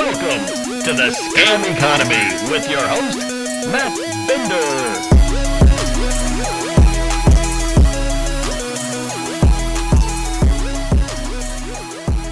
Welcome to the Scam Economy with your host, Matt Bender.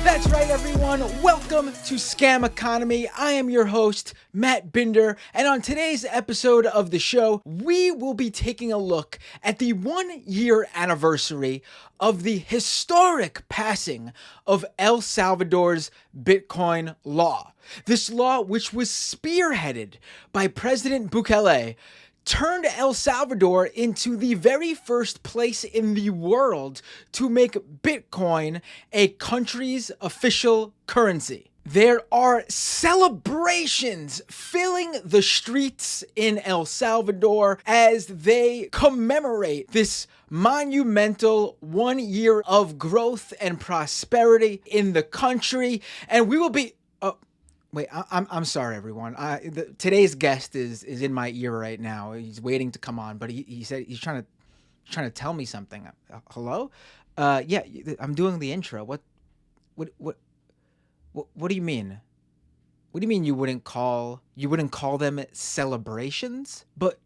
That's right, everyone. Welcome to Scam Economy. I am your host, Matt Binder, and on today's episode of the show, we will be taking a look at the 1-year anniversary of the historic passing of El Salvador's Bitcoin law. This law, which was spearheaded by President Bukele, turned El Salvador into the very first place in the world to make Bitcoin a country's official currency. There are celebrations filling the streets in El Salvador as they commemorate this monumental 1 year of growth and prosperity in the country. And we will be... Wait, I'm sorry, everyone. Today's guest is in my ear right now. He's waiting to come on, but he said he's trying to tell me something. Hello? Yeah, I'm doing the intro. What do you mean? What do you mean you wouldn't call them celebrations? But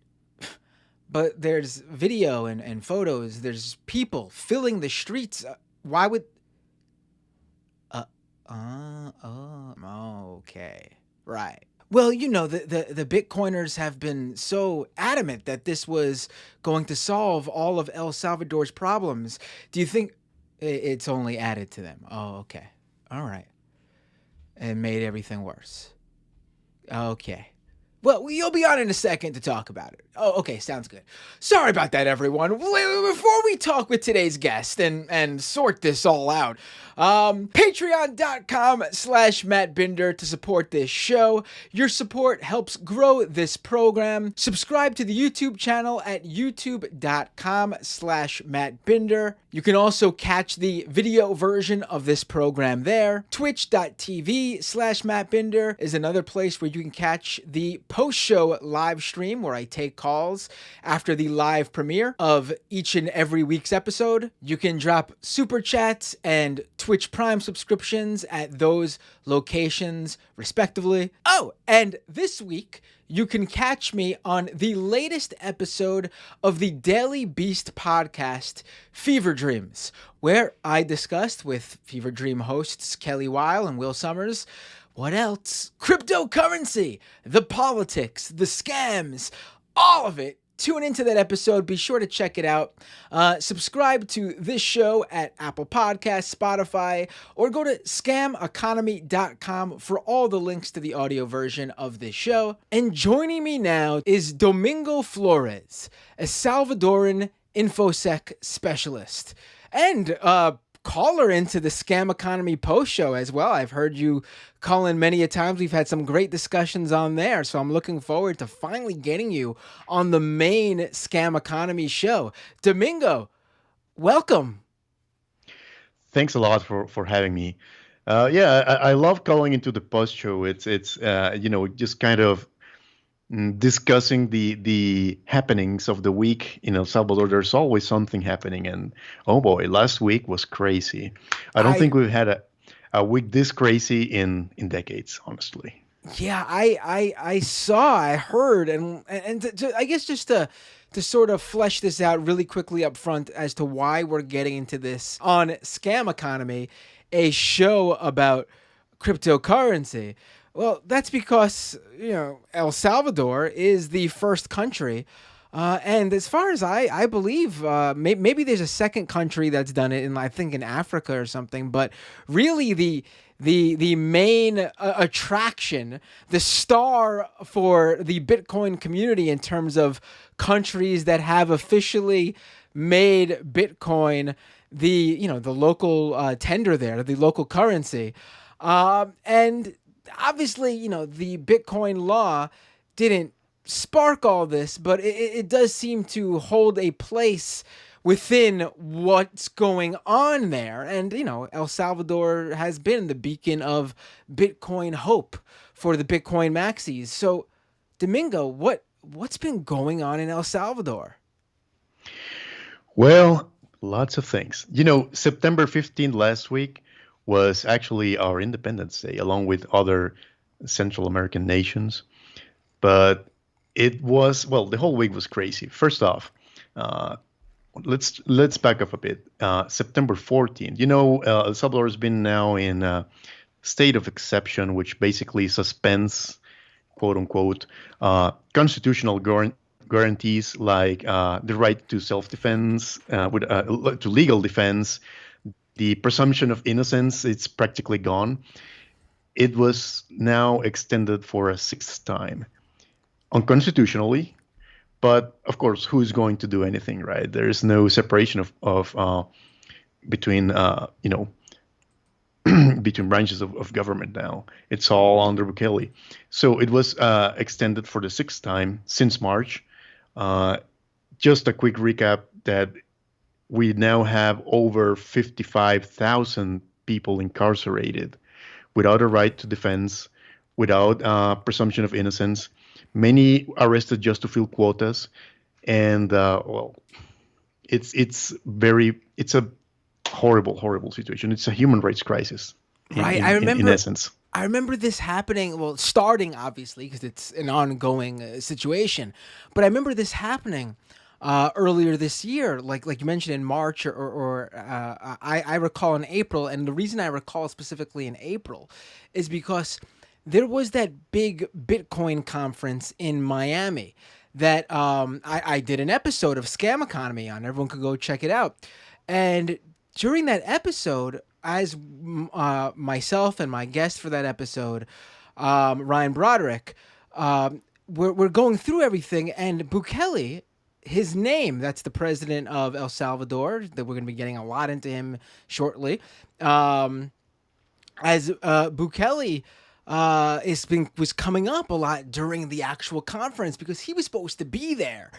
there's video and photos. There's people filling the streets. Why would? Okay. Right. Well, you know, the Bitcoiners have been so adamant that this was going to solve all of El Salvador's problems. Do you think it's only added to them? Oh, okay. All right. And made everything worse. Okay. Well, you'll be on in a second to talk about it. Oh, okay, sounds good. Sorry about that, everyone. Before we talk with today's guest and sort this all out, patreon.com/Matt Binder to support this show. Your support helps grow this program. Subscribe to the YouTube channel at youtube.com/Matt Binder. You can also catch the video version of this program there. Twitch.tv/Matt Binder is another place where you can catch the post-show live stream where I take calls after the live premiere of each and every week's episode. You can drop super chats and Twitch Prime subscriptions at those locations, respectively. Oh, and this week, you can catch me on the latest episode of the Daily Beast podcast, Fever Dreams, where I discussed with Fever Dream hosts Kelly Weil and Will Summers, what else? Cryptocurrency, the politics, the scams, all of it. Tune into that episode. Be sure to check it out. Subscribe to this show at Apple Podcasts, Spotify, or go to scameconomy.com for all the links to the audio version of this show. And joining me now is Domingo Flores, a Salvadoran infosec specialist and caller into the Scam Economy post show as well. I've heard you call in many a times. We've had some great discussions on there, so I'm looking forward to finally getting you on the main Scam Economy show. Domingo, welcome. Thanks a lot for having me. I love calling into the post show. It's just kind of discussing the happenings of the week in El Salvador. There's always something happening, and oh boy, last week was crazy. I don't think we've had a week this crazy in decades, honestly. Yeah, I saw, I heard, and I guess just to sort of flesh this out really quickly up front as to why we're getting into this on Scam Economy, a show about cryptocurrency. Well, that's because, El Salvador is the first country. And as far as I believe, maybe there's a second country that's done it I think in Africa or something. But really the main attraction, the star for the Bitcoin community in terms of countries that have officially made Bitcoin the local tender there, the local currency. And obviously, the Bitcoin law didn't spark all this, but it does seem to hold a place within what's going on there. And, El Salvador has been the beacon of Bitcoin hope for the Bitcoin maxis. So, Domingo, what's been going on in El Salvador? Well, lots of things. September 15th last week was actually our Independence Day, along with other Central American nations. But it was, well, the whole week was crazy. First off, uh, let's back up a bit. September 14th. El Salvador has been now in a state of exception, which basically suspends, quote unquote, constitutional guarantees like the right to self-defense, to legal defense, the presumption of innocence. It's practically gone. It was now extended for a sixth time, unconstitutionally. But of course, who's going to do anything, right? There is no separation of between between branches of government now. It's all under Bukele. So it was extended for the sixth time since March. Just a quick recap that we now have over 55,000 people incarcerated without a right to defense, without presumption of innocence, many arrested just to fill quotas. And well, it's a horrible situation. It's a human rights crisis, Right. in essence. I remember this happening, well, starting obviously because it's an ongoing situation, but I remember this happening earlier this year, like you mentioned in March, I recall in April, and the reason I recall specifically in April is because there was that big Bitcoin conference in Miami that I did an episode of Scam Economy on. Everyone could go check it out, and during that episode, as myself and my guest for that episode, Ryan Broderick, we're going through everything, and Bukele, his name, that's the president of El Salvador, that we're going to be getting a lot into him shortly, as Bukele was coming up a lot during the actual conference because he was supposed to be there.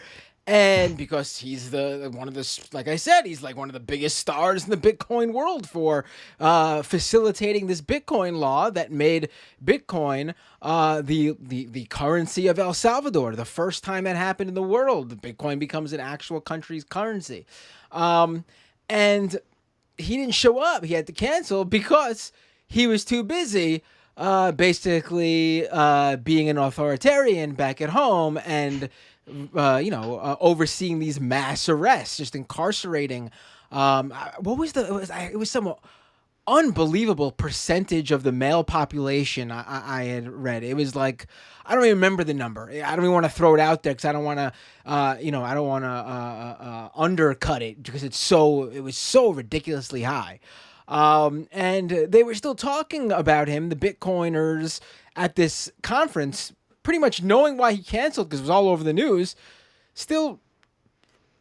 And because he's like I said, he's like one of the biggest stars in the Bitcoin world for facilitating this Bitcoin law that made Bitcoin the currency of El Salvador. The first time that happened in the world, Bitcoin becomes an actual country's currency. And he didn't show up. He had to cancel because he was too busy basically being an authoritarian back at home and overseeing these mass arrests, just incarcerating. It was some unbelievable percentage of the male population I had read. It was like, I don't even remember the number. I don't even want to throw it out there because I don't want to, I don't want to undercut it because it was so ridiculously high. And they were still talking about him, the Bitcoiners, at this conference, pretty much knowing why he canceled because it was all over the news, still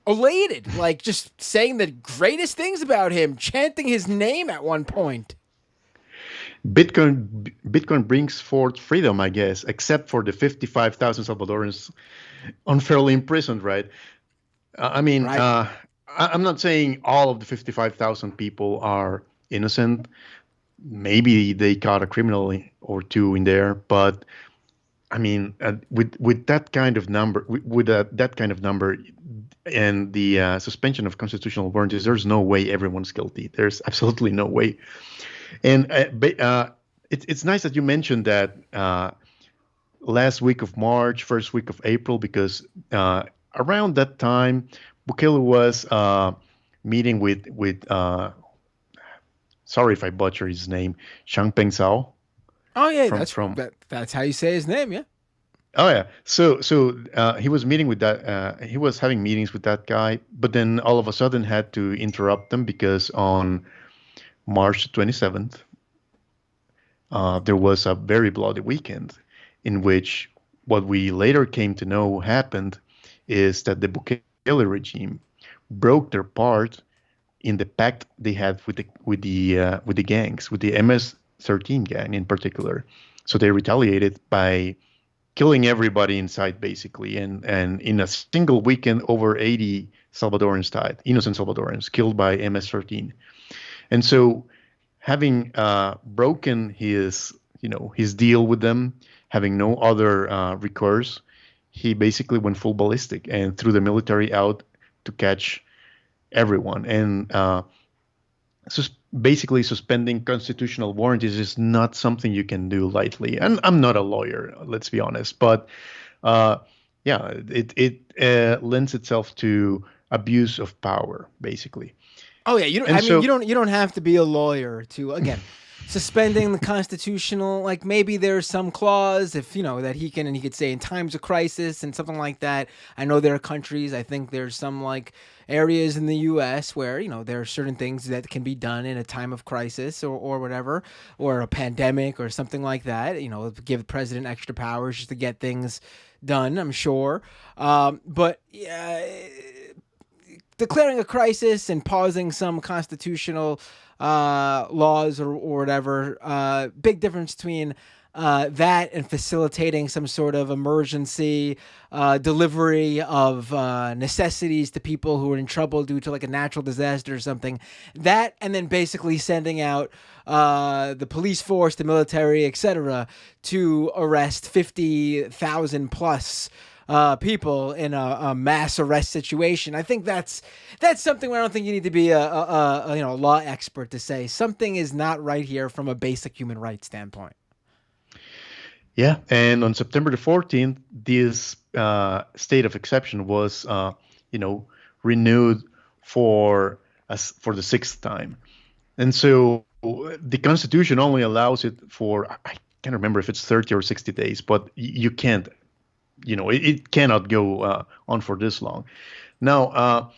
elated, like just saying the greatest things about him, chanting his name at one point. Bitcoin brings forth freedom, I guess, except for the 55,000 Salvadorans unfairly imprisoned, right? Right. I'm not saying all of the 55,000 people are innocent. Maybe they caught a criminal or two in there, but I mean, with that kind of number, that kind of number, and the suspension of constitutional warranties, there's no way everyone's guilty. There's absolutely no way. And it's nice that you mentioned that last week of March, first week of April, because around that time, Bukele was meeting with sorry if I butcher his name, Changpeng Zhao. Oh yeah, that's how you say his name, yeah. Oh yeah. So he was meeting with that. He was having meetings with that guy, but then all of a sudden had to interrupt them because on March 27th, there was a very bloody weekend in which what we later came to know happened is that the Bukele regime broke their part in the pact they had with the gangs, with the MS-13 gang in particular. So they retaliated by killing everybody inside, basically. And in a single weekend, over 80 Salvadorans died, innocent Salvadorans killed by MS-13. And so having broken his deal with them, having no other recourse, he basically went full ballistic and threw the military out to catch everyone. And basically suspending constitutional warranties is not something you can do lightly. And I'm not a lawyer, let's be honest, but uh, yeah, it lends itself to abuse of power, basically. Oh yeah, you don't. And I mean, so, you don't have to be a lawyer to again suspending the constitutional. Like maybe there's some clause if that he could say in times of crisis and something like that. I know there are countries. I think there's some like areas in the U.S. where there are certain things that can be done in a time of crisis or whatever, or a pandemic or something like that. Give the president extra powers just to get things done. I'm sure, but yeah, declaring a crisis and pausing some constitutional laws or whatever. Big difference between that and facilitating some sort of emergency delivery of necessities to people who are in trouble due to like a natural disaster or something. That and then basically sending out the police force, the military, etc., to arrest 50,000 plus people in a mass arrest situation. I think that's something where I don't think you need to be a law expert to say something is not right here from a basic human rights standpoint. yeah, and on September the 14th, this state of exception was, renewed for the sixth time. And so the Constitution only allows it for, I can't remember if it's 30 or 60 days, but you can't, it cannot go on for this long. Now,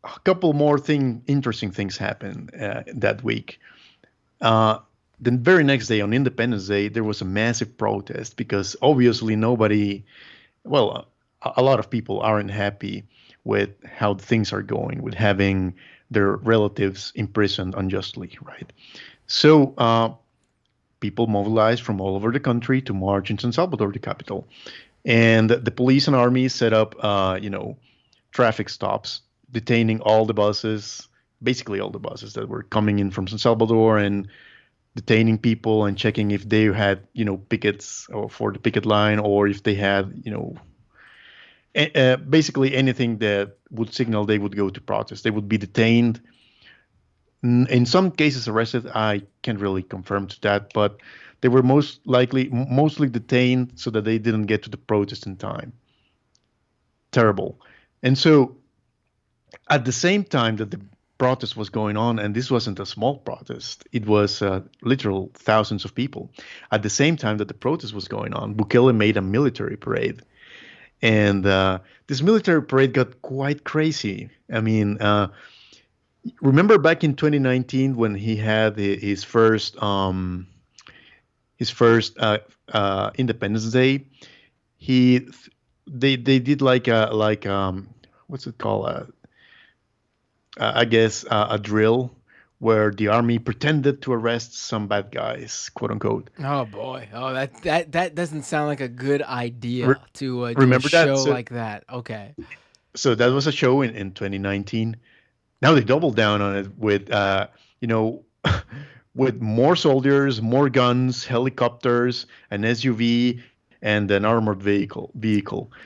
a couple more interesting things happened that week. The very next day, on Independence Day, there was a massive protest because obviously a lot of people aren't happy with how things are going, with having their relatives imprisoned unjustly, right? So people mobilized from all over the country to march in San Salvador, the capital. And the police and army set up, traffic stops, detaining basically all the buses that were coming in from San Salvador, and detaining people and checking if they had, pickets or for the picket line, or if they had, basically anything that would signal they would go to protest. They would be detained. In some cases arrested. I can't really confirm to that, but they were mostly detained so that they didn't get to the protest in time. Terrible. And so at the same time that the protest was going on, and this wasn't a small protest, it was literal thousands of people. At the same time that the protest was going on, Bukele made a military parade. And this military parade got quite crazy. I mean, remember back in 2019 when he had his first Independence Day, they did what's it called? I guess a drill where the army pretended to arrest some bad guys, quote unquote. Oh boy! Oh, that doesn't sound like a good idea Re- to do a remember that? show like that. Okay. So that was a show in 2019. Now they doubled down on it with with more soldiers, more guns, helicopters, an SUV, and an armored vehicle.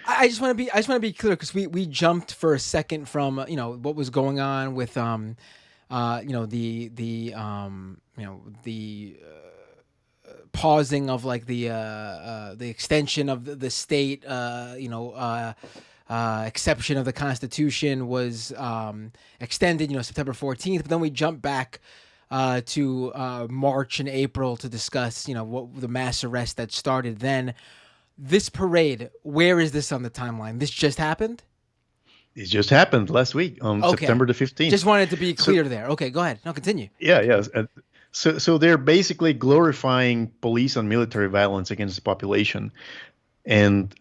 I just want to be clear because we jumped for a second from what was going on with the pausing of like the extension of the state exception of the Constitution was extended September 14th, but then we jumped back to March and April to discuss what the mass arrest that started then. This parade, where is this on the timeline? This just happened? It just happened last week on September the 15th. Just wanted to be clear there. Okay, go ahead. No, continue. Yeah. So they're basically glorifying police and military violence against the population, and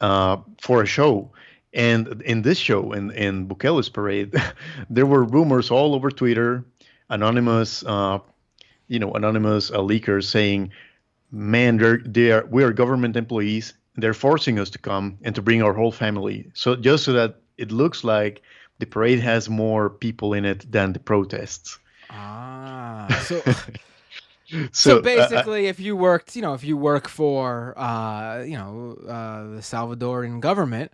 for a show. And in this show, in Bukele's parade, there were rumors all over Twitter, anonymous leakers saying, "Man, we are government employees. They're forcing us to come and to bring our whole family. So just so that it looks like the parade has more people in it than the protests." So basically, if you work for the Salvadoran government,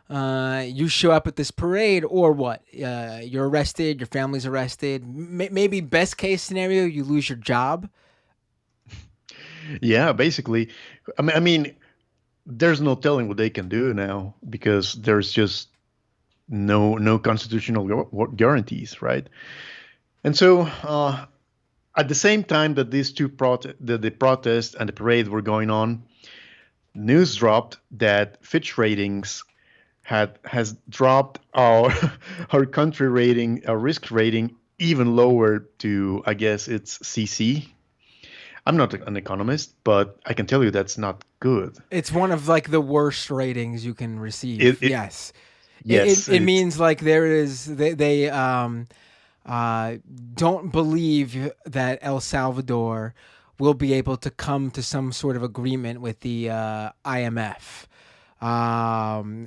you show up at this parade, or what? You're arrested, your family's arrested. Maybe best case scenario, you lose your job. Yeah, basically. I mean, there's no telling what they can do now because there's just no constitutional guarantees, right? And so, at the same time that these two the protest and the parade were going on, news dropped that Fitch ratings has dropped our our country rating, our risk rating, even lower to, I guess it's CC. I'm not an economist, but I can tell you that's not good. It's one of like the worst ratings you can receive. It Yes. yes, It it's means like there is they don't believe that El Salvador will be able to come to some sort of agreement with the IMF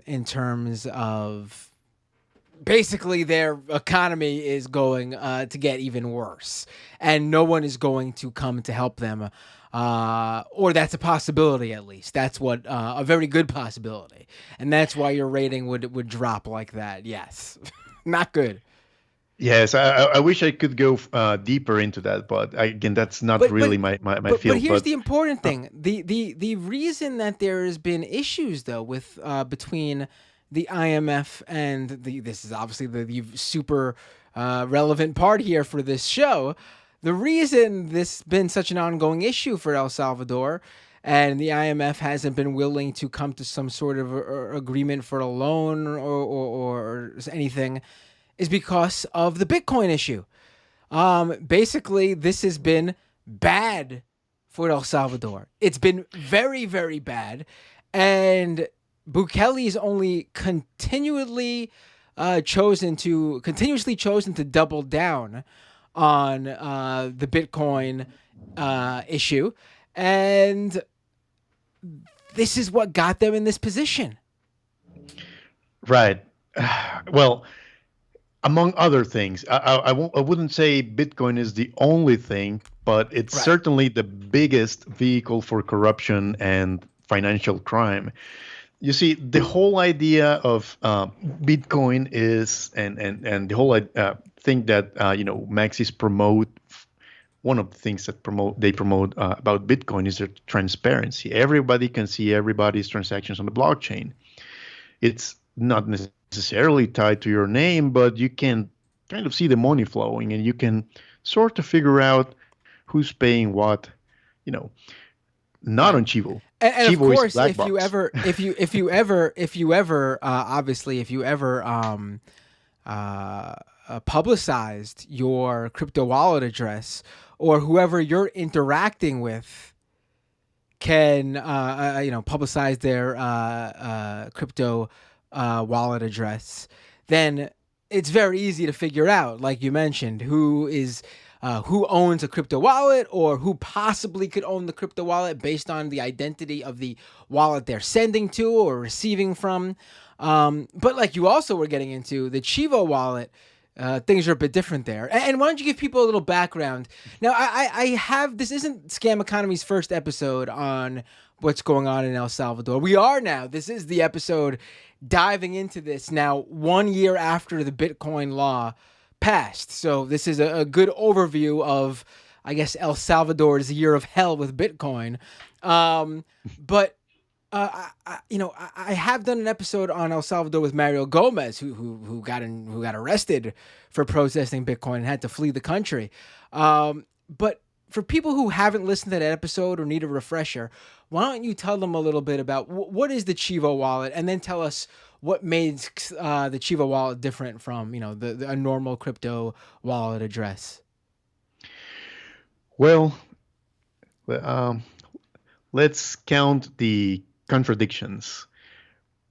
in terms of basically their economy is going to get even worse, and no one is going to come to help them. Or that's a possibility, at least. That's what a very good possibility, and that's why your rating would drop like that. Yes, not good. yes. I wish I could go deeper into that, but again, that's not But really my but field. here's But the important thing: the reason that there has been issues though with between the IMF and this is obviously the super relevant part here for this show. The reason this has been such an ongoing issue for El Salvador, and the IMF hasn't been willing to come to some sort of agreement for a loan or anything, is because of the Bitcoin issue. Basically, this has been bad for El Salvador. It's been very, very bad, and Bukele's only continuously chosen to double down on the Bitcoin issue, and this is what got them in this position. right, well, among other things, I wouldn't say Bitcoin is the only thing, but it's Right. certainly the biggest vehicle for corruption and financial crime. You see, the whole idea of Bitcoin is, and the whole thing that Maxis promote. One of the things that they promote about Bitcoin is their transparency. Everybody can see everybody's transactions on the blockchain. It's not necessarily tied to your name, but you can kind of see the money flowing, and you can sort of figure out who's paying what. You know, not on Chivo. And of Chivo is course, black if box. you ever, obviously, if you ever publicized your crypto wallet address, or whoever you're interacting with can, publicize their crypto wallet address, then it's very easy to figure out, like you mentioned, who owns a crypto wallet, or who possibly could own the crypto wallet based on the identity of the wallet they're sending to or receiving from. But like you also were getting into the Chivo wallet, things are a bit different there. And why don't you give people a little background? Now, I have, this isn't Scam Economy's first episode on what's going on in El Salvador. This is the episode diving into this now 1 year after the Bitcoin law passed. So this is a good overview of, I guess, El Salvador's year of hell with Bitcoin. But I have done an episode on El Salvador with Mario Gomez, who got arrested for protesting Bitcoin and had to flee the country. But for people who haven't listened to that episode or need a refresher, why don't you tell them a little bit about what is the Chivo wallet, and then tell us what makes the Chivo wallet different from a normal crypto wallet address. Well, let's count the contradictions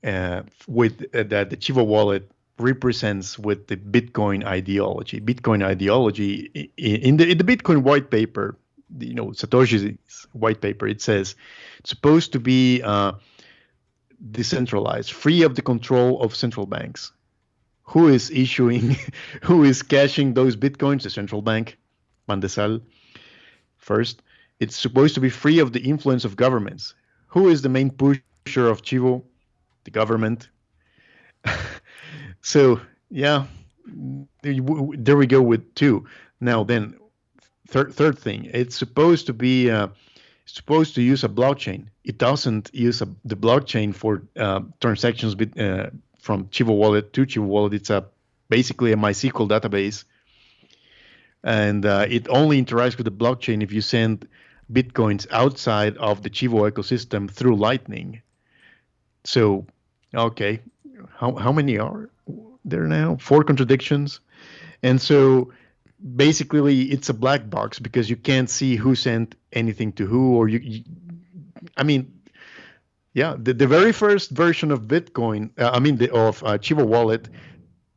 with that the Chivo wallet represents with the Bitcoin ideology. Bitcoin ideology in the Bitcoin white paper, Satoshi's white paper, it says it's supposed to be decentralized, free of the control of central banks. Who is issuing, who is cashing those Bitcoins? The central bank, Mandesal. First, it's supposed to be free of the influence of governments. Who is the main pusher of Chivo? The government. So yeah, there we go with two. Now then, third thing, it's supposed to use a blockchain. It doesn't use the blockchain for transactions from Chivo wallet to Chivo wallet. It's basically a MySQL database, and it only interacts with the blockchain if you send bitcoins outside of the Chivo ecosystem through Lightning. So, okay, how many are there now? Four contradictions, and so basically it's a black box because you can't see who sent anything to who, or I mean, yeah, the very first version of Bitcoin, of Chivo wallet,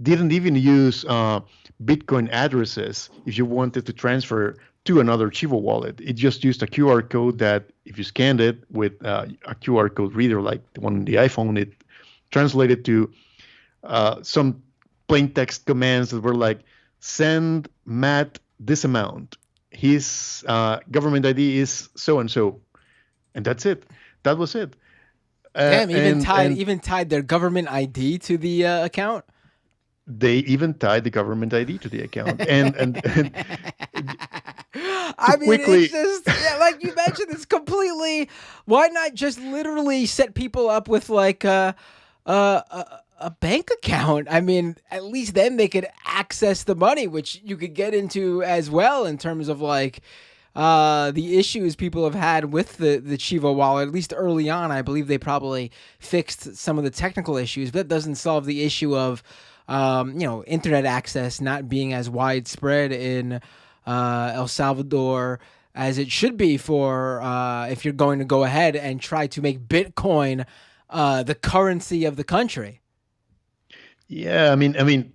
didn't even use Bitcoin addresses if you wanted to transfer to another Chivo wallet. It just used a QR code that, if you scanned it with a QR code reader like the one on the iPhone, it translated to some plain text commands that were like, send Matt this amount. His government ID is so and so, and that's it. That was it. Damn, even tied their government ID to the account. They even tied the government ID to the account, and I mean, quickly, it's just like you mentioned. It's completely. Why not just literally set people up with like a bank account? I mean, at least then they could access the money, which you could get into as well in terms of like the issues people have had with the Chivo wallet. At least early on, I believe they probably fixed some of the technical issues, but that doesn't solve the issue of internet access not being as widespread in El Salvador as it should be for if you're going to go ahead and try to make Bitcoin the currency of the country. Yeah, I mean,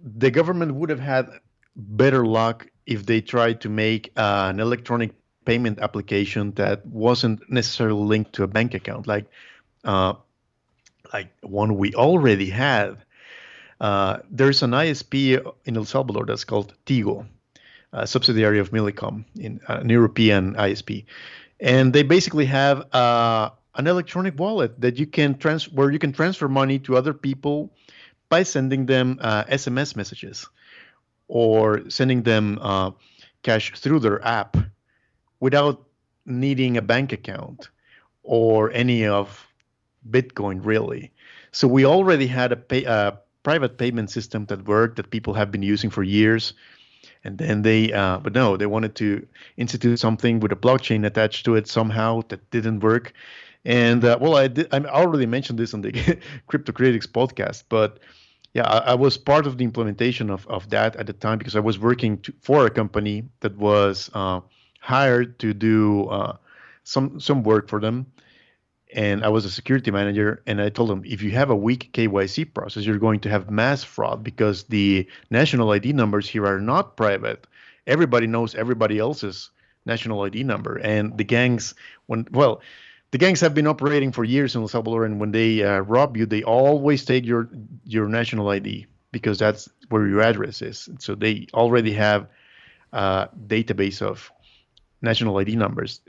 the government would have had better luck if they tried to make an electronic payment application that wasn't necessarily linked to a bank account, like one we already had. There's an ISP in El Salvador that's called Tigo, a subsidiary of Millicom, in an European ISP, and they basically have an electronic wallet that you can where you can transfer money to other people by sending them SMS messages or sending them cash through their app without needing a bank account or any of Bitcoin, really. So we already had a private payment system that worked, that people have been using for years. And then but no, they wanted to institute something with a blockchain attached to it somehow that didn't work. And I already mentioned this on the Crypto Critics podcast, but yeah, I was part of the implementation of that at the time because I was working for a company that was hired to do some work for them. And I was a security manager, and I told them, if you have a weak KYC process, you're going to have mass fraud because the national ID numbers here are not private. Everybody knows everybody else's national ID number. And the gangs, the gangs have been operating for years in El Salvador, and when they rob you, they always take your national ID because that's where your address is. So they already have a database of national ID numbers,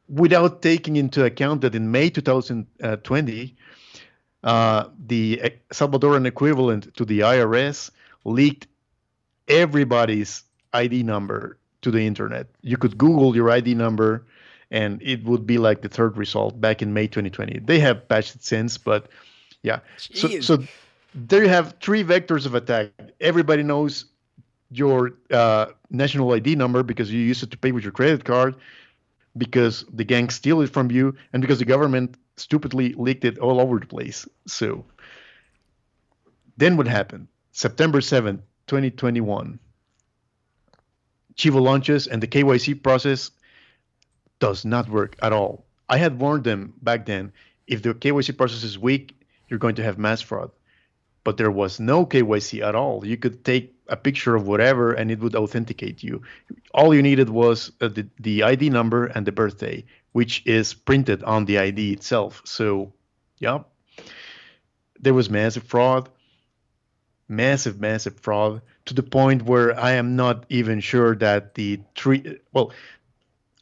without taking into account that in May 2020, the Salvadoran equivalent to the IRS leaked everybody's ID number to the internet. You could Google your ID number, and it would be like the third result back in May 2020. They have patched it since, but yeah. So there you have three vectors of attack. Everybody knows your national ID number because you used it to pay with your credit card, because the gang steal it from you, and because the government stupidly leaked it all over the place. So then what happened? September 7th, 2021. Chivo launches, and the KYC process does not work at all. I had warned them back then, if the KYC process is weak, you're going to have mass fraud. But there was no KYC at all. You could take a picture of whatever and it would authenticate you. All you needed was the ID number and the birthday, which is printed on the ID itself. So, yeah, there was massive fraud, massive fraud, to the point where I am not even sure that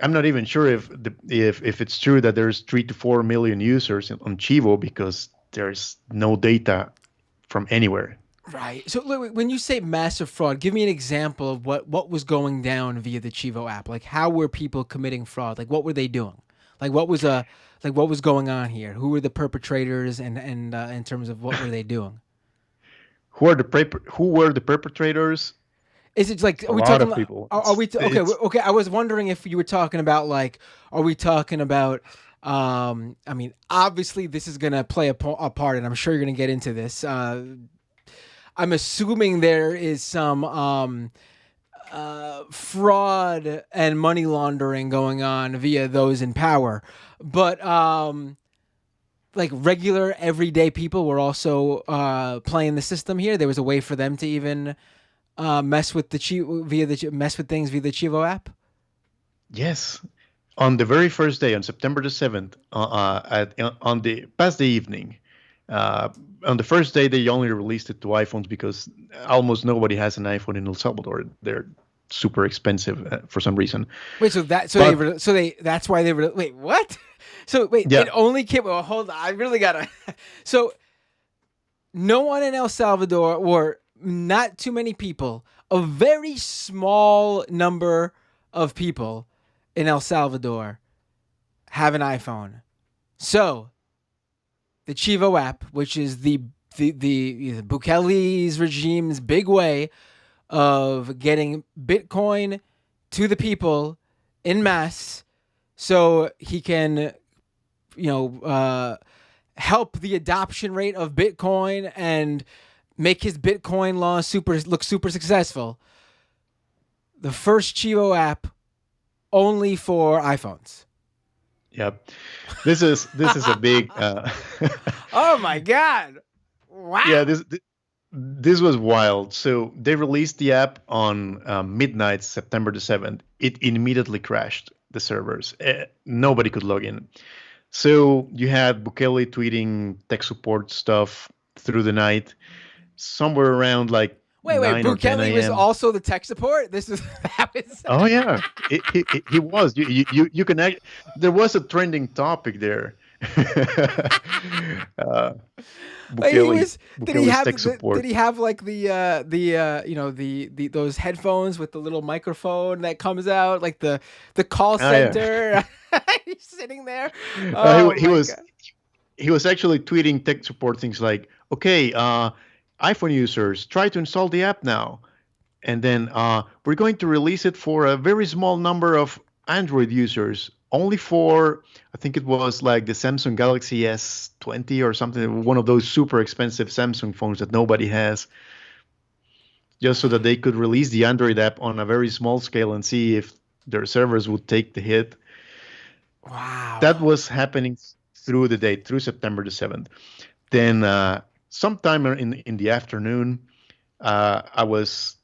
I'm not even sure if it's true that there's 3 to 4 million users on Chivo, because there's no data from anywhere. Right. So when you say massive fraud, give me an example of what was going down via the Chivo app. Like, how were people committing fraud? Like, what were they doing? Like, what was going on here? Who were the perpetrators, and in terms of what were they doing? Who were the perpetrators? Is it like, a lot of people? Are we okay? I was wondering if you were talking about, like, are we talking about? I mean, obviously this is gonna play a part, and I'm sure you're gonna get into this. I'm assuming there is some fraud and money laundering going on via those in power, but like regular everyday people were also playing the system here. There was a way for them to even mess with things via the Chivo app. Yes. On the very first day, on September the 7th, on the past the evening, on the first day, they only released it to iPhones because almost nobody has an iPhone in El Salvador. They're super expensive for some reason. Wait, that's why they were. Wait, what? So wait, yeah. It only came. Well, hold on. I really gotta. So no one in El Salvador, or not too many people, a very small number of people in El Salvador have an iPhone. So the Chivo app, which is the Bukele's regime's big way of getting Bitcoin to the people in mass, so he can, help the adoption rate of Bitcoin and make his Bitcoin law look super successful. The first Chivo app only for iPhones. Yep. This is a big. Oh my God! Wow. Yeah, this was wild. So they released the app on midnight, September the 7th. It immediately crashed the servers. Nobody could log in. So you had Bukele tweeting tech support stuff through the night, somewhere around like. Wait, Bukele was also the tech support? That was. Oh yeah, he was. You can act. There was a trending topic there. Bukele, did he have like the those headphones with the little microphone that comes out, like the call center? Yeah. He's sitting there. He was actually tweeting tech support things like, okay, iPhone users, try to install the app now. And then we're going to release it for a very small number of Android users, only for, I think it was like the Samsung Galaxy S20 or something, one of those super expensive Samsung phones that nobody has, just so that they could release the Android app on a very small scale and see if their servers would take the hit. Wow. That was happening through the day, through September the 7th. Then sometime in the afternoon, I was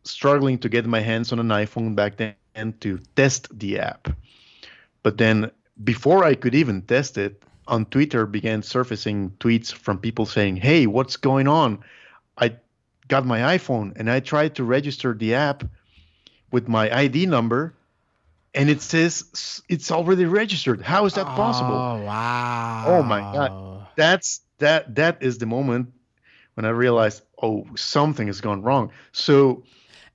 struggling to get my hands on an iPhone back then to test the app. But then before I could even test it, on Twitter began surfacing tweets from people saying, hey, what's going on? I got my iPhone and I tried to register the app with my ID number, and it says it's already registered. How is that possible? Oh, wow. Oh my God. That is the moment when I realized, oh, something has gone wrong. So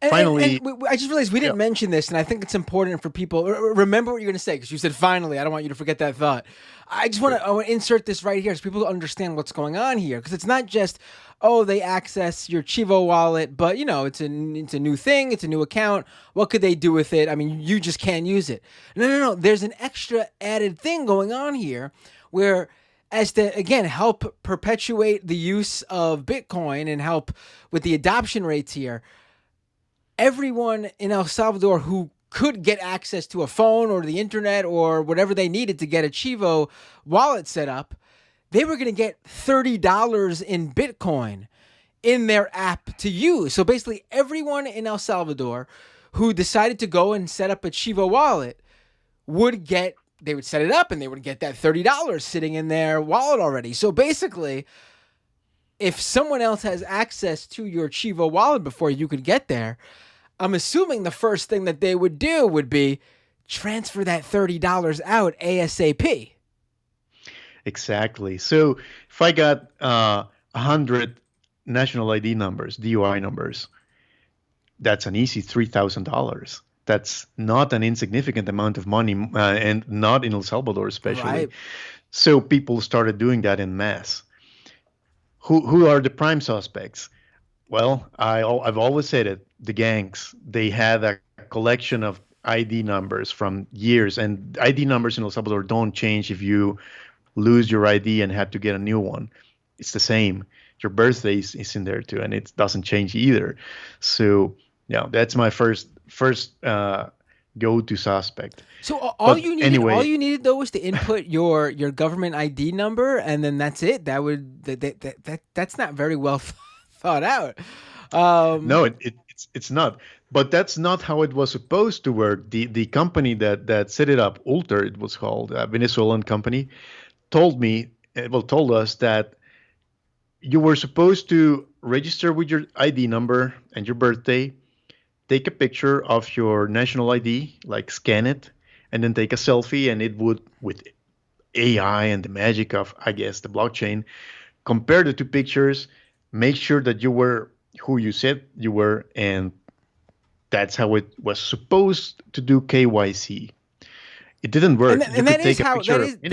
finally, I just realized we didn't mention this, and I think it's important for people. Remember what you're going to say, because you said finally. I don't want you to forget that thought. I just want to insert this right here so people understand what's going on here, because it's not just, they access your Chivo wallet, but it's a new thing, it's a new account. What could they do with it? I mean, you just can't use it. No. There's an extra added thing going on here, where, as to, again, help perpetuate the use of Bitcoin and help with the adoption rates here, everyone in El Salvador who could get access to a phone or the internet or whatever they needed to get a Chivo wallet set up, they were going to get $30 in Bitcoin in their app to use. So basically everyone in El Salvador who decided to go and set up a Chivo wallet they would set it up and they would get that $30 sitting in their wallet already. So basically, if someone else has access to your Chivo wallet before you could get there, I'm assuming the first thing that they would do would be transfer that $30 out ASAP. Exactly. So if I got 100 national ID numbers, DUI numbers, that's an easy $3,000. That's not an insignificant amount of money, and not in El Salvador especially. Right. So people started doing that in mass. Who are the prime suspects? Well, I've always said it. The gangs, they had a collection of ID numbers from years, and ID numbers in El Salvador don't change if you lose your ID and have to get a new one. It's the same. Your birthday is in there too, and it doesn't change either. So yeah, that's my first go-to suspect. So But all anyway, you needed though was to input your government ID number, and then that's it. That's not very well thought out. no, it's not. But that's not how it was supposed to work. The company that set it up, Ulter, it was called, a Venezuelan company, told us that you were supposed to register with your ID number and your birthday, take a picture of your national ID, like scan it, and then take a selfie, and it would, with AI and the magic of, I guess, the blockchain, compare the two pictures, make sure that you were who you said you were, and that's how it was supposed to do KYC. It didn't work. You And could that is take a how picture of anything.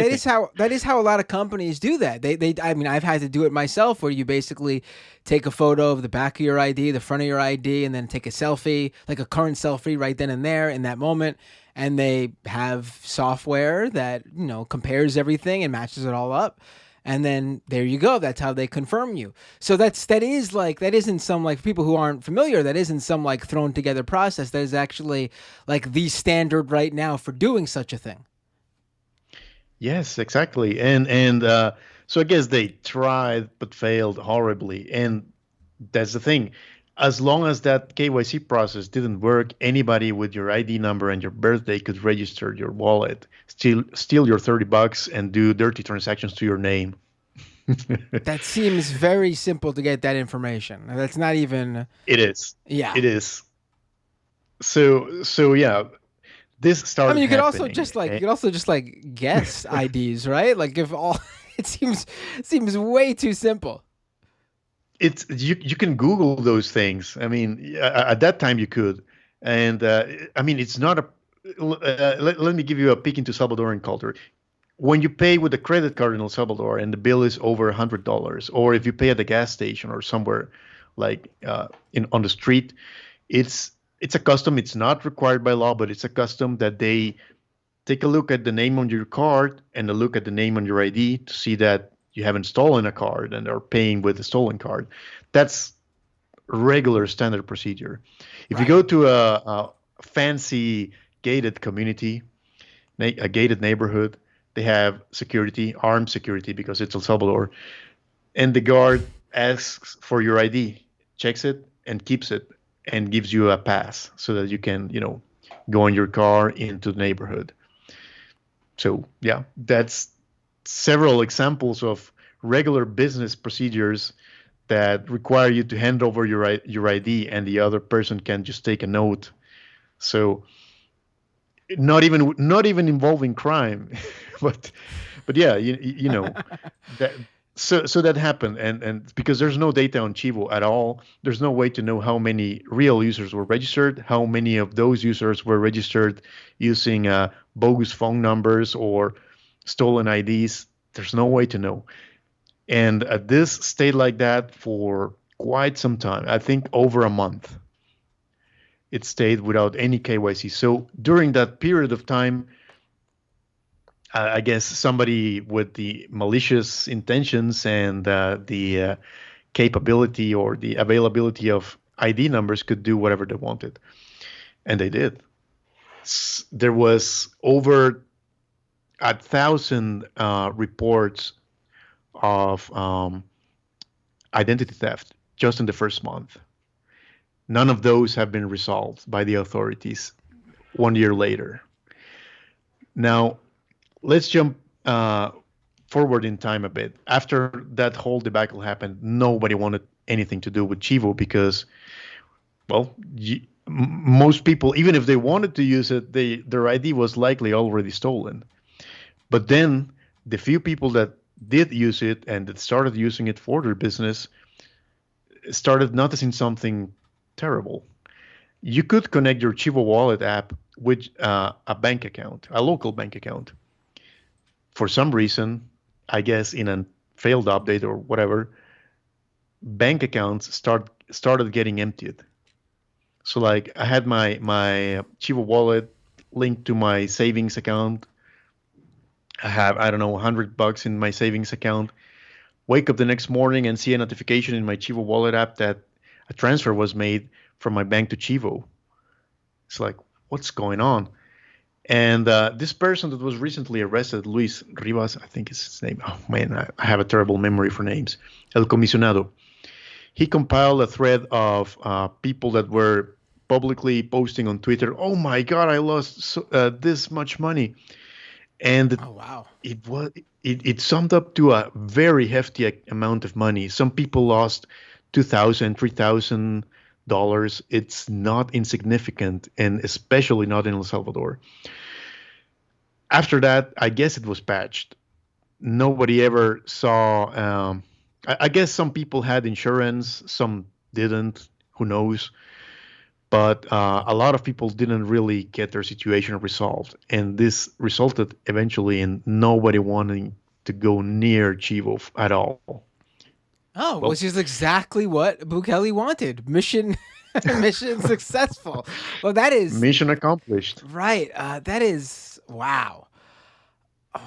that is how a lot of companies do that. They I mean, I've had to do it myself, where you basically take a photo of the back of your ID, the front of your ID, and then take a selfie, like a current selfie right then and there in that moment. And they have software that, compares everything and matches it all up. And then there you go. That's how they confirm you. So that isn't some, like, people who aren't familiar, that isn't some like thrown together process. That is actually like the standard right now for doing such a thing. Yes, exactly. And so I guess they tried but failed horribly. And that's the thing. As long as that KYC process didn't work, anybody with your ID number and your birthday could register your wallet, steal your $30 and do dirty transactions to your name. That seems very simple to get that information. That's not even. It is. Yeah. It is. So yeah, this I started mean, you could happening. also just like guess IDs, right? Like, if all it seems way too simple. It's you can Google those things. I mean, at that time you could, and I mean, it's not a. Let me give you a peek into Salvadoran culture. When you pay with a credit card in El Salvador and the bill is over $100, or if you pay at the gas station or somewhere like on the street, it's a custom. It's not required by law, but it's a custom that they take a look at the name on your card and a look at the name on your ID to see that you haven't stolen a card and are paying with a stolen card. That's regular standard procedure. If you go to a fancy gated community, a gated neighborhood, they have security, armed security, because it's El Salvador, and the guard asks for your ID, checks it, and keeps it, and gives you a pass so that you can, go in your car into the neighborhood. So yeah, that's several examples of regular business procedures that require you to hand over your ID, and the other person can just take a note. So not even involving crime, but yeah, you know that. So that happened, and because there's no data on Chivo at all, there's no way to know how many real users were registered, how many of those users were registered using bogus phone numbers or stolen IDs. There's no way to know. And this stayed like that for quite some time. I think over a month. It stayed without any KYC. So during that period of time, I guess somebody with the malicious intentions and the capability or the availability of ID numbers could do whatever they wanted. And they did. There was over 1,000 reports of identity theft just in the first month. None of those have been resolved by the authorities 1 year later. Now, let's jump forward in time a bit. After that whole debacle happened, nobody wanted anything to do with Chivo because, well, most people, even if they wanted to use it, their ID was likely already stolen. But then the few people that did use it and that started using it for their business started noticing something terrible. You could connect your Chivo wallet app with a bank account, a local bank account. For some reason, I guess in a failed update or whatever, bank accounts started getting emptied. So like I had my Chivo wallet linked to my savings account. I have, I don't know, $100 in my savings account. Wake up the next morning and see a notification in my Chivo wallet app that a transfer was made from my bank to Chivo. It's like, what's going on? And this person that was recently arrested, Luis Rivas, I think is his name. Oh man, I have a terrible memory for names. El Comisionado. He compiled a thread of people that were publicly posting on Twitter, "Oh my God, I lost this much money," and Oh wow. it summed up to a very hefty amount of money. Some people lost $2,000, $3,000. It's not insignificant, and especially not in El Salvador. After that, I guess it was patched. Nobody ever saw. I guess some people had insurance, some didn't. Who knows? But a lot of people didn't really get their situation resolved, and this resulted eventually in nobody wanting to go near Chivo at all. Oh, Well, which is exactly what Bukele wanted. Mission, mission successful. Well, that is mission accomplished. right. That is wow. I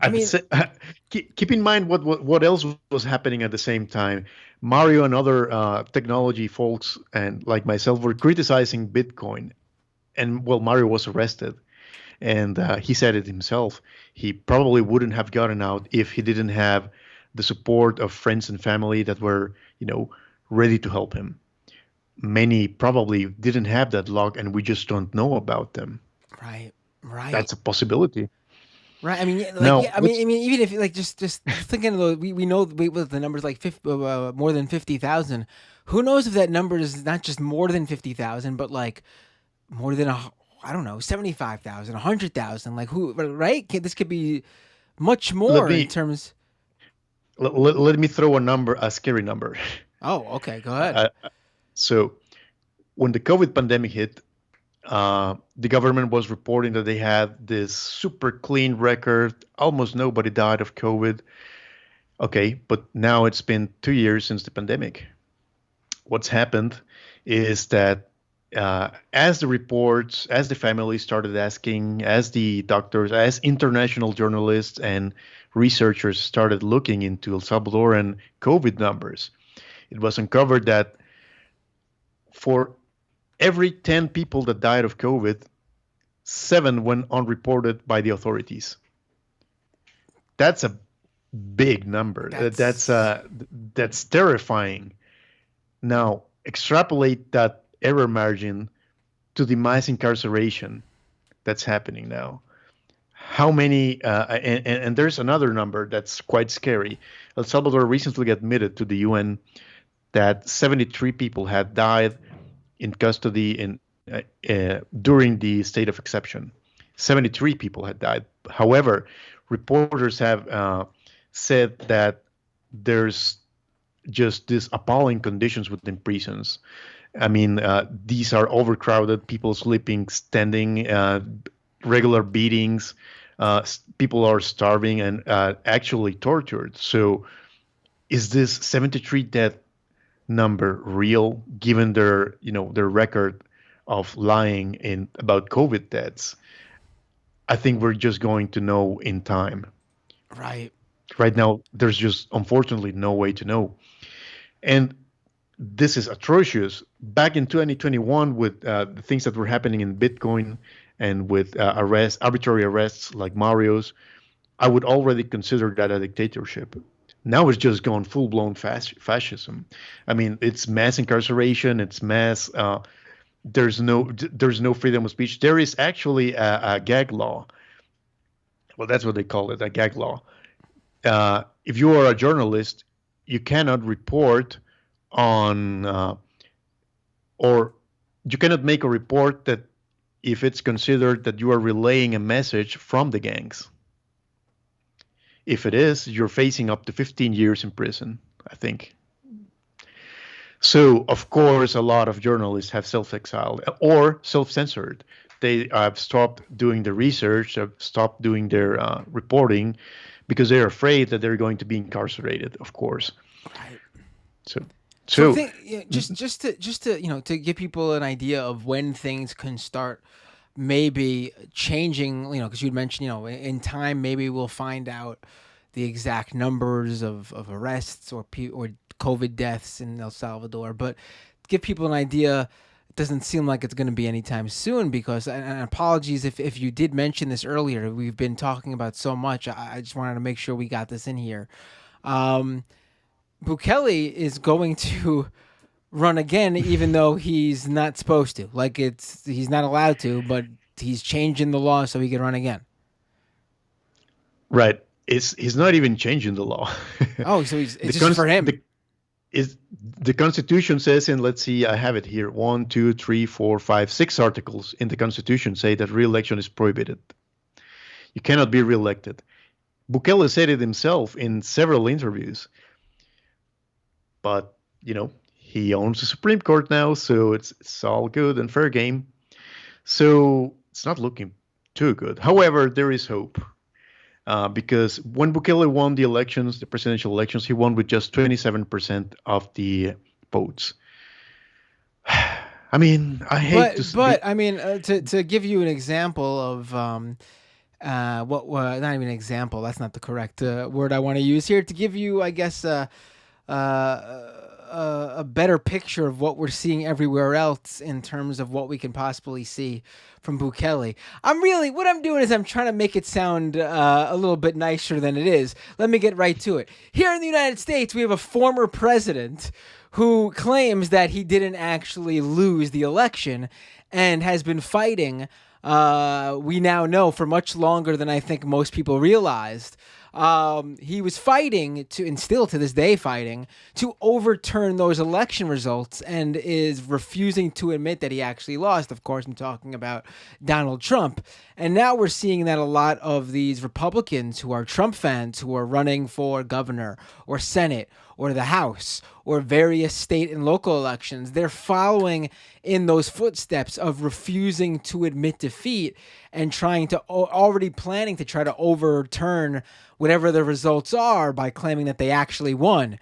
At the mean, keep in mind what else was happening at the same time. Mario and other technology folks and like myself were criticizing Bitcoin, and well, Mario was arrested, and he said it himself. He probably wouldn't have gotten out if he didn't have the support of friends and family that were, ready to help him. Many probably didn't have that luck, and we just don't know about them. right, right. That's a possibility. Right. I mean, like, Now, yeah. I mean, even if like just thinking of the, we know with the numbers like 50, more than 50,000. Who knows if that number is not just more than 50,000, but like more than I don't know, 75,000, 100,000. Like who? Right? This could be much let more in me terms. let me throw a scary number. Oh, okay. Go ahead. Uh, so when the COVID pandemic hit, the government was reporting that they had this super clean record. Almost nobody died of COVID. Okay, but now it's been 2 years since the pandemic. What's happened is that as the reports, as the families started asking, as the doctors, as international journalists and researchers started looking into El Salvadoran COVID numbers, it was uncovered that for every 10 people that died of COVID, 7 went unreported by the authorities. That's a big number. That's terrifying. Now, extrapolate that error margin to the mass incarceration that's happening now. How many, and there's another number that's quite scary. El Salvador recently admitted to the UN that 73 people had died in custody during the state of exception. 73 people had died. However, reporters have said that there's just these appalling conditions within prisons. I mean, these are overcrowded, people sleeping, standing, regular beatings. People are starving and actually tortured. So, is this 73 death number real, given their record of lying in about COVID deaths? I think we're just going to know in time. Right. Right now, there's just unfortunately no way to know. And this is atrocious. Back in 2021, with the things that were happening in Bitcoin and with arbitrary arrests like Mario's, I would already consider that a dictatorship. Now it's just gone full-blown fascism. I mean, it's mass incarceration. It's mass. There's no freedom of speech. There is actually a gag law. Well, that's what they call it, a gag law. If you are a journalist, you cannot report on or you cannot make a report that if it's considered that you are relaying a message from the gangs. If it is, you're facing up to 15 years in prison, I think. So, of course, a lot of journalists have self-exiled or self-censored. They have stopped doing the research, have stopped doing their reporting because they're afraid that they're going to be incarcerated, of course. Right. So, So I so think just to to give people an idea of when things can start maybe changing, because you'd mentioned, in time maybe we'll find out the exact numbers of arrests or COVID deaths in El Salvador, but give people an idea. It doesn't seem like it's going to be anytime soon because, and apologies if you did mention this earlier, we've been talking about so much. I just wanted to make sure we got this in here. Um, Bukele is going to run again, even though he's not supposed to. Like he's not allowed to, but he's changing the law so he can run again. right, he's not even changing the law. Oh, so it's just for him. The Constitution says, and let's see, I have it here: 1, 2, 3, 4, 5, 6 articles in the Constitution say that re-election is prohibited. You cannot be re-elected. Bukele said it himself in several interviews. But he owns the Supreme Court now, so it's all good and fair game. So it's not looking too good. However, there is hope. Because when Bukele won the presidential elections, he won with just 27% of the votes. I mean, I hate to give you an example of not even an example. That's not the correct word I want to use here. To give you, I guess, a better picture of what we're seeing everywhere else in terms of what we can possibly see from Bukele. What I'm doing is I'm trying to make it sound a little bit nicer than it is. Let me get right to it. Here in the United States, we have a former president who claims that he didn't actually lose the election and has been fighting, we now know, for much longer than I think most people realized. He was fighting and still to this day fighting to overturn those election results and is refusing to admit that he actually lost. Of course, I'm talking about Donald Trump. And now we're seeing that a lot of these Republicans who are Trump fans who are running for governor or Senate or the House or various state and local elections, they're following in those footsteps of refusing to admit defeat and already planning to try to overturn whatever the results are by claiming that they actually won.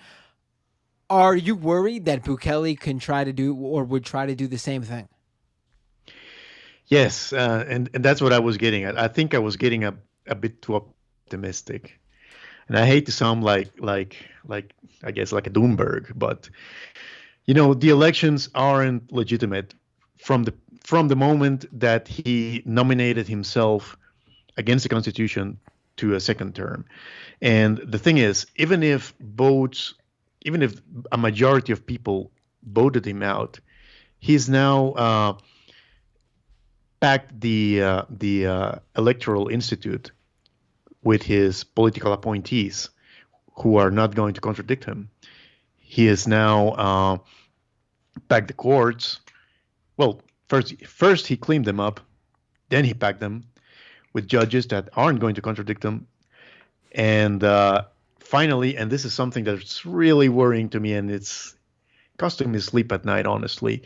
Are you worried that Bukele can try to do or would try to do the same thing? Yes, and that's what I was getting at. I think I was getting a bit too optimistic, and I hate to sound like I guess like a Doomberg, but the elections aren't legitimate from the moment that he nominated himself against the Constitution to a second term. And the thing is, even if a majority of people voted him out, he's now packed the Electoral Institute with his political appointees who are not going to contradict him. He is now packed the courts. Well, first he cleaned them up, then he packed them with judges that aren't going to contradict him. And finally, and this is something that's really worrying to me, and it's costing me sleep at night, honestly,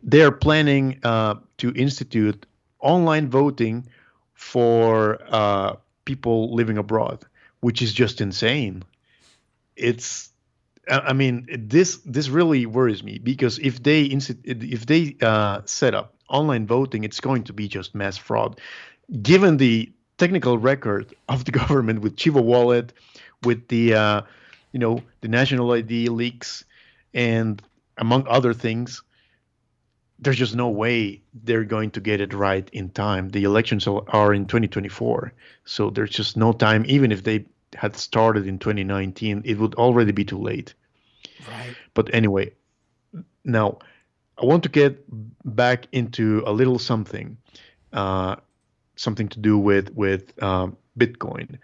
they're planning to institute online voting for people living abroad, which is just insane. This really worries me because if they set up online voting, it's going to be just mass fraud. Given the technical record of the government with Chivo wallet, with the the national ID leaks, and among other things, there's just no way they're going to get it right in time. The elections are in 2024, so there's just no time. Even if they had started in 2019, it would already be too late. Right. But anyway, now I want to get back into a little something to do with Bitcoin,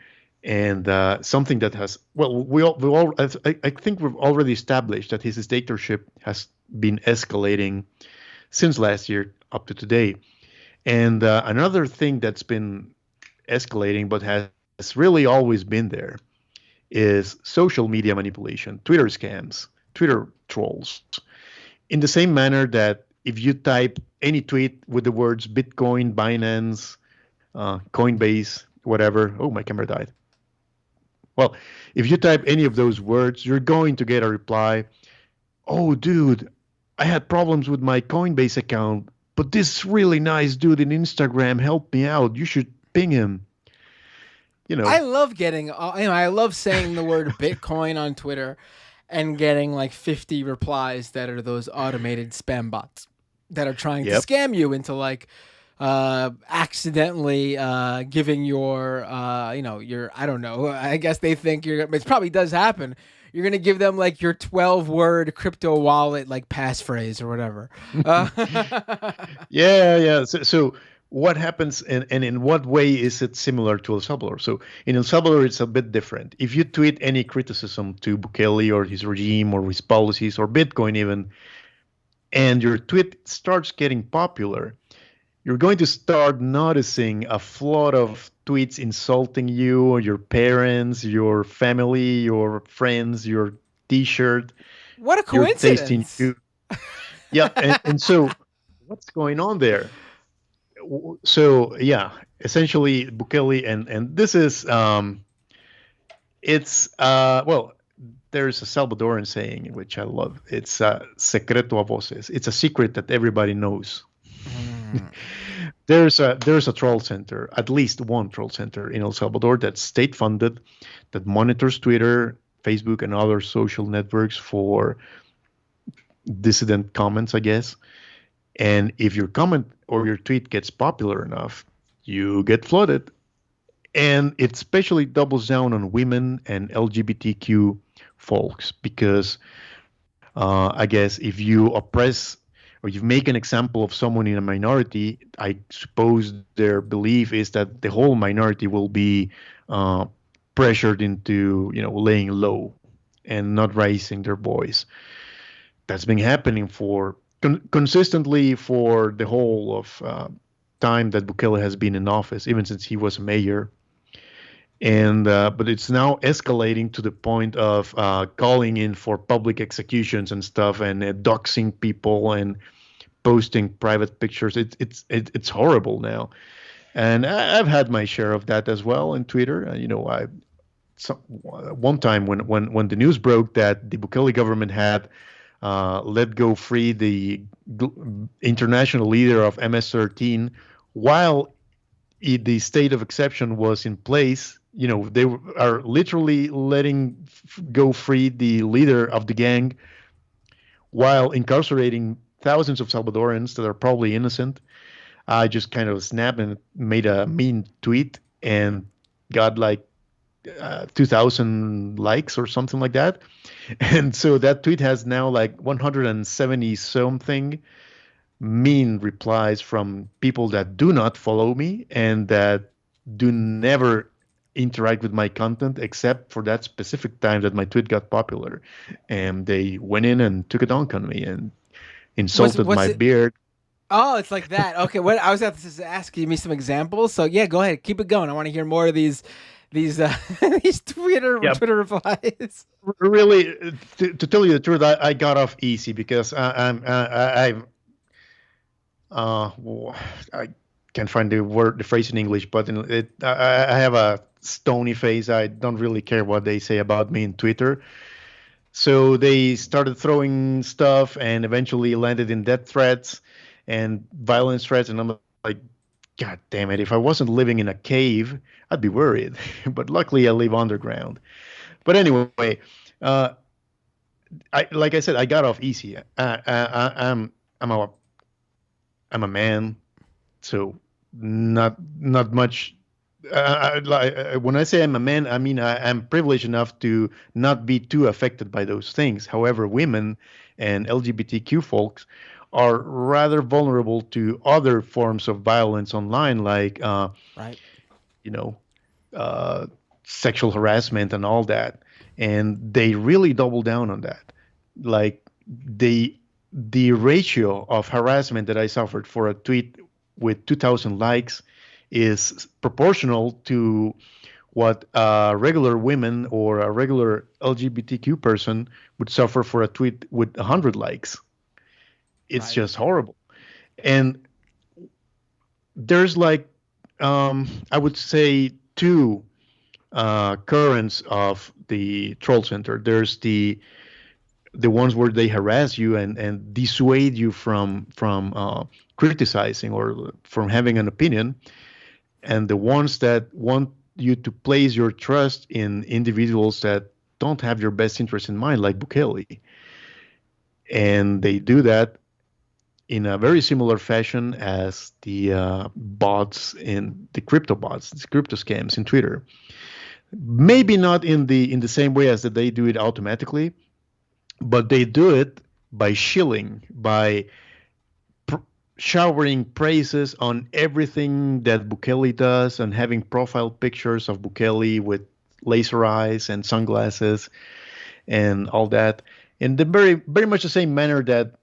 and something that has I think we've already established that his dictatorship has been escalating since last year up to today, and another thing that's been escalating but has really always been there is social media manipulation, Twitter scams, Twitter trolls. In the same manner that if you type any tweet with the words Bitcoin, Binance, Coinbase, whatever, oh, my camera died. Well, if you type any of those words, you're going to get a reply. Oh, dude, I had problems with my Coinbase account, but this really nice dude in Instagram helped me out. You should ping him. I love getting, I love saying the word Bitcoin on Twitter and getting like 50 replies that are those automated spam bots that are trying to scam you into like accidentally giving your, your, I don't know, I guess they think it probably does happen. You're going to give them like your 12-word crypto wallet like passphrase or whatever. Yeah. So what happens and in what way is it similar to El Salvador? So in El Salvador, it's a bit different. If you tweet any criticism to Bukele or his regime or his policies or Bitcoin even, and your tweet starts getting popular, you're going to start noticing a flood of tweets insulting you, your parents, your family, your friends, your T-shirt. What a coincidence! Yeah, and so what's going on there? So yeah, essentially Bukele and this is it's well, there's a Salvadoran saying which I love. It's secreto a voces. It's a secret that everybody knows. There's a troll center, at least one troll center in El Salvador that's state funded, that monitors Twitter, Facebook, and other social networks for dissident comments, I guess. And if your comment or your tweet gets popular enough, you get flooded. And it especially doubles down on women and LGBTQ folks because I guess if you oppress or you make an example of someone in a minority, I suppose their belief is that the whole minority will be pressured into, laying low and not raising their voice. That's been happening for consistently for the whole of time that Bukele has been in office, even since he was mayor. And but it's now escalating to the point of calling in for public executions and stuff, and doxing people and posting private pictures. It's horrible now, and I've had my share of that as well in Twitter. One time when the news broke that the Bukele government had let go free the international leader of MS-13 while the state of exception was in place. They are literally letting go free the leader of the gang while incarcerating thousands of Salvadorans that are probably innocent. I just kind of snapped and made a mean tweet and got like 2,000 likes or something like that. And so that tweet has now like 170 something mean replies from people that do not follow me and that do never interact with my content except for that specific time that my tweet got popular, and they went in and took a dunk on me and insulted my beard. Oh, it's like that. Okay, what I was about to ask you me some examples. So yeah, go ahead, keep it going. I want to hear more of these these Twitter replies. Really, to tell you the truth, I got off easy because I can't find the phrase in English, but I have a stony face. I don't really care what they say about me in Twitter. So they started throwing stuff and eventually landed in death threats and violence threats. And I'm like, God damn it. If I wasn't living in a cave, I'd be worried. But luckily I live underground. But anyway, like I said, I got off easy. I'm a man, so not much. When I say I'm a man, I mean I'm privileged enough to not be too affected by those things. However, women and LGBTQ folks are rather vulnerable to other forms of violence online, like sexual harassment and all that. And they really double down on that. Like the ratio of harassment that I suffered for a tweet with 2,000 likes is proportional to what a regular woman or a regular LGBTQ person would suffer for a tweet with 100 likes. It's Right. just horrible. And there's like, I would say, two currents of the troll center. There's the ones where they harass you and dissuade you from criticizing or from having an opinion, and the ones that want you to place your trust in individuals that don't have your best interest in mind, like Bukele. And they do that in a very similar fashion as the bots in the crypto bots, the crypto scams in Twitter. Maybe not in the same way as that they do it automatically, but they do it by shilling, by showering praises on everything that Bukele does, and having profile pictures of Bukele with laser eyes and sunglasses and all that, in the very much the same manner that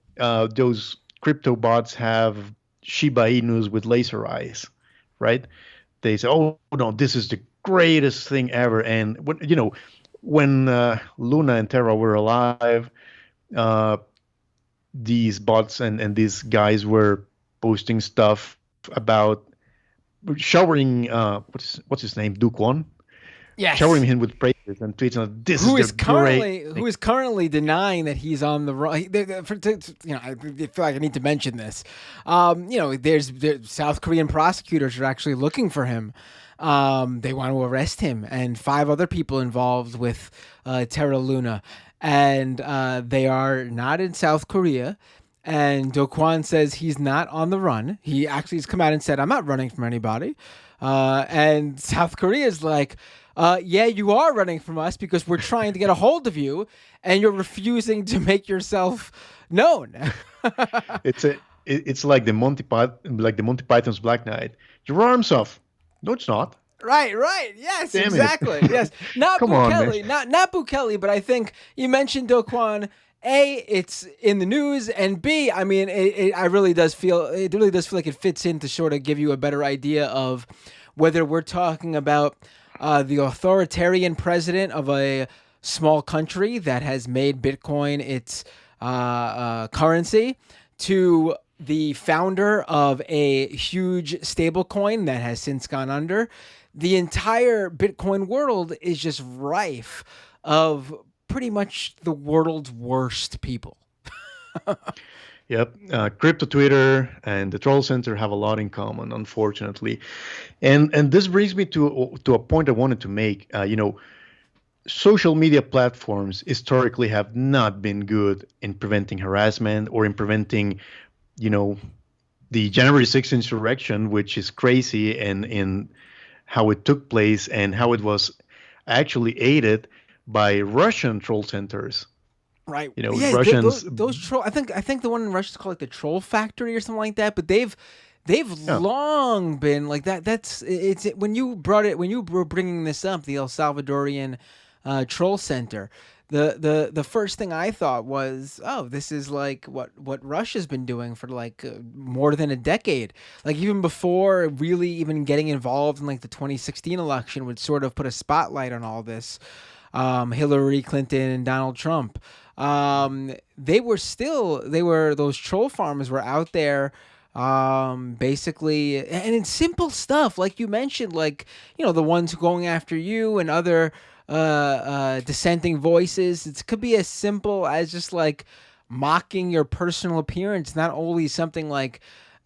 those crypto bots have Shiba Inus with laser eyes, right? They say, "Oh no, this is the greatest thing ever," and when Luna and Terra were alive, uh, these bots and these guys were posting stuff about showering what's his name, Dukwon, showering Yes. him with praises and tweets on this is Who the is great currently thing. who is currently denying that he's on the run? I feel like I need to mention this. There's South Korean prosecutors are actually looking for him. They want to arrest him and 5 other people involved with Terra Luna, and they are not in South Korea. And Do Kwon says he's not on the run. He actually has come out and said, "I'm not running from anybody." And South Korea is like, "Yeah, you are running from us because we're trying to get a hold of you, and you're refusing to make yourself known." It's like the Monty Python's Black Knight. Your arms off. No, it's not. Right, right. Yes, Damn it. exactly. Yes. Not Come on, man. Bukele, not Bukele, but I think you mentioned Do Kwon. A, it's in the news, and B, I mean, it really does feel like it fits in to sort of give you a better idea of whether we're talking about the authoritarian president of a small country that has made Bitcoin its currency, to the founder of a huge stablecoin that has since gone under. The entire Bitcoin world is just rife of pretty much the world's worst people. Yep. Crypto Twitter and the Troll Center have a lot in common, unfortunately. And this brings me to a point I wanted to make. Social media platforms historically have not been good in preventing harassment or in preventing, the January 6th insurrection, which is crazy, and in how it took place and how it was actually aided by Russian troll centers. Right. Yeah, Russians. those troll. I think the one in Russia is called like the Troll Factory or something like that. But they've Yeah. long been like that. It's when you were bringing this up, the El Salvadorian Troll Center. The first thing I thought was, oh, this is like what Russia's been doing for like more than a decade. Like even before really even getting involved in like the 2016 election, would sort of put a spotlight on all this. Hillary Clinton and Donald Trump. Those troll farmers were out there basically, and it's simple stuff like you mentioned, like the ones going after you and other dissenting voices. It could be as simple as just like mocking your personal appearance, not only something like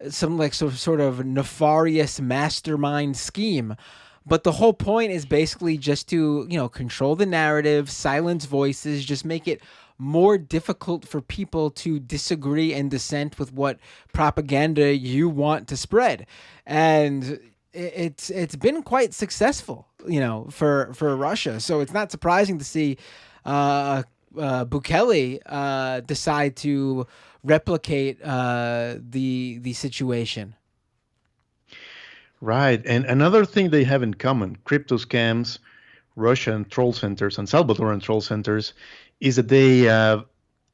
some like sort of nefarious mastermind scheme. But the whole point is basically just to, control the narrative, silence voices, just make it more difficult for people to disagree and dissent with what propaganda you want to spread. And it's been quite successful, for Russia. So it's not surprising to see Bukele decide to replicate the situation. Right. And another thing they have in common, crypto scams, Russian troll centers, and Salvadoran troll centers, is that they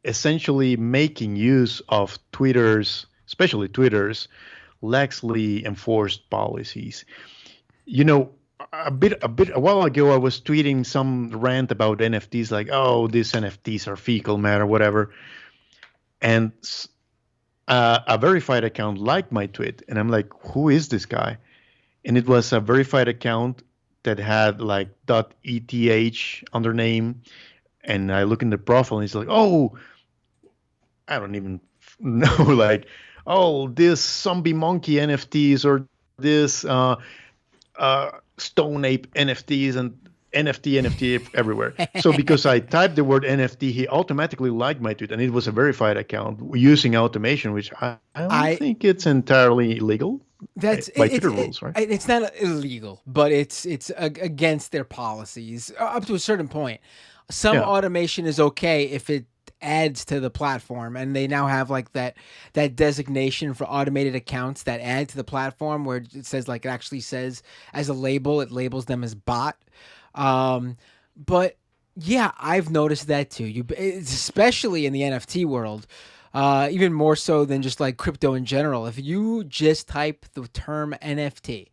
essentially making use of especially Twitter's, laxly enforced policies. a while ago, I was tweeting some rant about NFTs, like, oh, these NFTs are fecal matter, whatever. And a verified account liked my tweet, and I'm like, who is this guy? And it was a verified account that had like .eth undername, and I look in the profile, and he's like, oh, I don't even know, like, oh, this zombie monkey NFTs or this Stone Ape NFTs and NFT everywhere. So because I typed the word NFT, he automatically liked my tweet, and it was a verified account using automation, which I don't think it's entirely illegal. That's by Twitter rules, right? It's not illegal, but it's against their policies up to a certain point. Some automation is okay if it adds to the platform, and they now have like that designation for automated accounts that add to the platform, where it says, like, it actually says as a label, it labels them as bot. But yeah, I've noticed that too. Especially in the NFT world. Even more so than just like crypto in general. If you just type the term NFT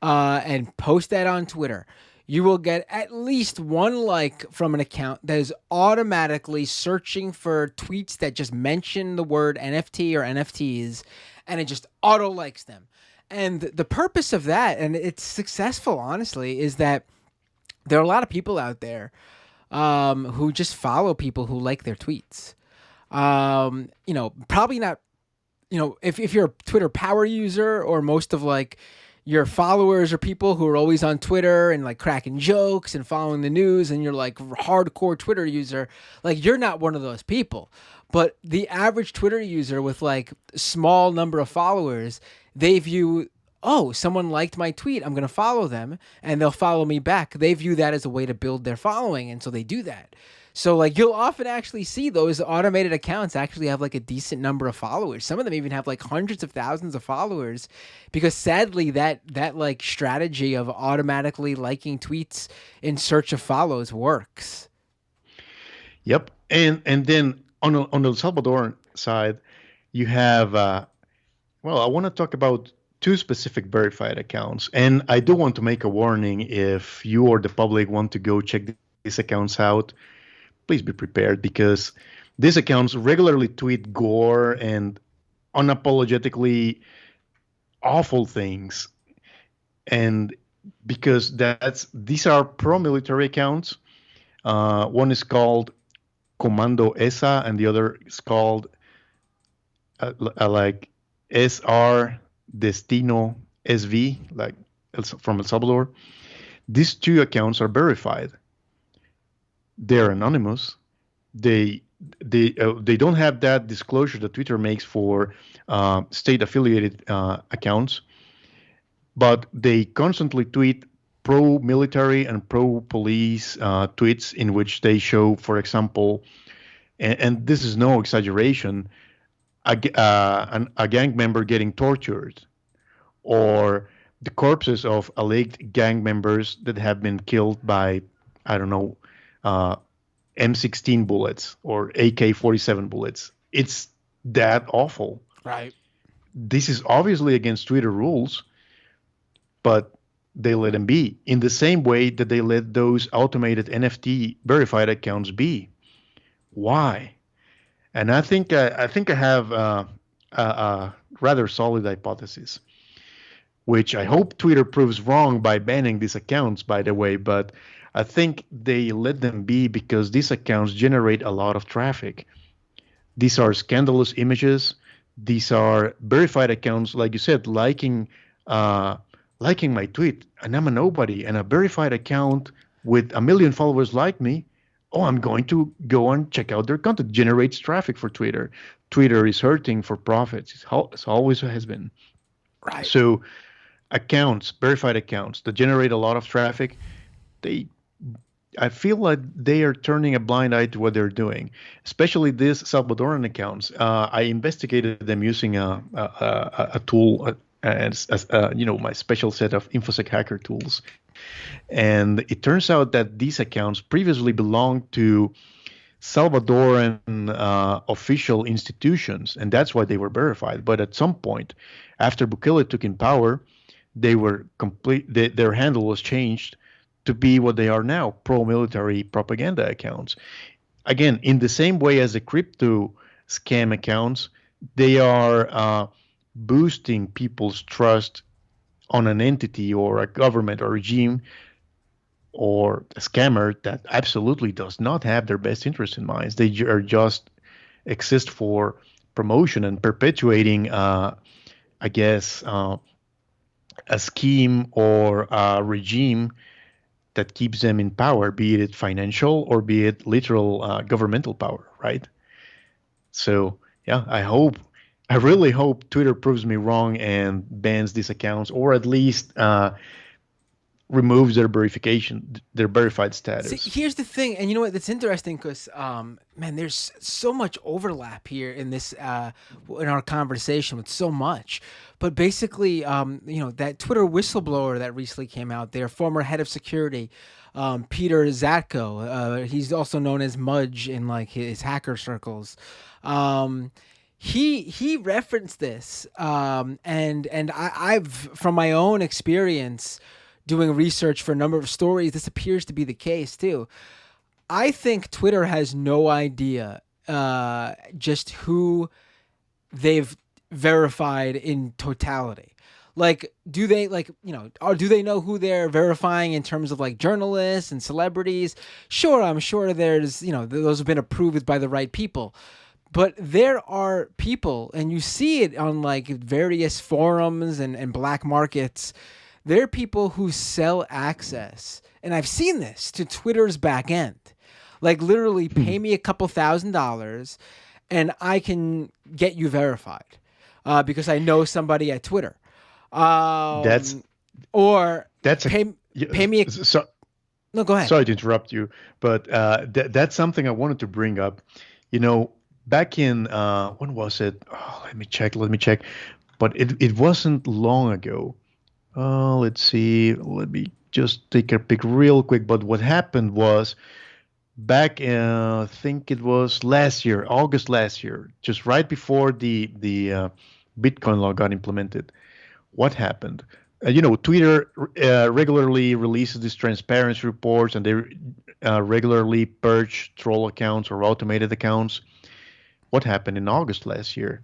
and post that on Twitter, you will get at least one like from an account that is automatically searching for tweets that just mention the word NFT or NFTs, and it just auto likes them. And the purpose of that, and it's successful, honestly, is that there are a lot of people out there who just follow people who like their tweets. Probably not, if you're a Twitter power user, or most of like your followers are people who are always on Twitter and like cracking jokes and following the news, and you're like hardcore Twitter user, like you're not one of those people. But the average Twitter user with like small number of followers, they view, oh, someone liked my tweet, I'm going to follow them and they'll follow me back. They view that as a way to build their following, and so they do that. So like you'll often actually see those automated accounts actually have like a decent number of followers. Some of them even have like hundreds of thousands of followers, because sadly that like strategy of automatically liking tweets in search of follows works. Yep. And then on the Salvadoran side, you have I want to talk about two specific verified accounts. And I do want to make a warning: if you or the public want to go check these accounts out, please be prepared, because these accounts regularly tweet gore and unapologetically awful things. And because these are pro-military accounts. One is called Comando ESA, and the other is called like SR Destino SV, like from El Salvador. These two accounts are verified. They're anonymous. They don't have that disclosure that Twitter makes for state-affiliated accounts, but they constantly tweet pro-military and pro-police tweets in which they show, for example, and this is no exaggeration, a gang member getting tortured, or the corpses of alleged gang members that have been killed by, I don't know, M16 bullets or AK-47 bullets. It's that awful. Right. This is obviously against Twitter rules, but they let them be, in the same way that they let those automated NFT verified accounts be. Why? And I think I have a rather solid hypothesis, which I hope Twitter proves wrong by banning these accounts, by the way, but I think they let them be because these accounts generate a lot of traffic. These are scandalous images. These are verified accounts, like you said, liking my tweet, and I'm a nobody, and a verified account with 1 million followers like me. Oh, I'm going to go and check out their content. Generates traffic for Twitter. Twitter is hurting for profits. It always has been. Right. So accounts, verified accounts that generate a lot of traffic, I feel like they are turning a blind eye to what they're doing, especially these Salvadoran accounts. I investigated them using a tool, as my special set of infosec hacker tools, and it turns out that these accounts previously belonged to Salvadoran official institutions, and that's why they were verified. But at some point, after Bukele took in power, they were their handle was changed to be what they are now, pro-military propaganda accounts. Again, in the same way as the crypto scam accounts, they are boosting people's trust on an entity or a government or regime or a scammer that absolutely does not have their best interest in mind. They are just exist for promotion and perpetuating, I guess, a scheme or a regime that keeps them in power, be it financial or be it literal governmental power, right? So, yeah, I really hope Twitter proves me wrong and bans these accounts, or at least removes their their verified See, status. here's the thing, and you know what? That's interesting because, man, there's so much overlap here in this, in our conversation with so much. But basically, that Twitter whistleblower that recently came out, their former head of security, Peter Zatko, he's also known as Mudge in like his hacker circles. He referenced this, I've from my own experience doing research for a number of stories, this appears to be the case too. I think Twitter has no idea just who they've verified in totality. Like, do they or do they know who they're verifying in terms of like journalists and celebrities? Sure, I'm sure there's, those have been approved by the right people. But there are people, and you see it on like various forums and black markets. There are people who sell access, and I've seen this, to Twitter's back end. Like literally pay me a couple $1,000s and I can get you verified because I know somebody at Twitter. That's Or that's pay me a... so, No, go ahead. sorry to interrupt you, but that's something I wanted to bring up. You know, back in when was it? Oh, let me check. But it wasn't long ago. Let's see. Let me just take a pic real quick. But what happened was back, I think it was last year, August last year, just right before the Bitcoin law got implemented. What happened? Twitter regularly releases these transparency reports, and they regularly purge troll accounts or automated accounts. What happened in August last year?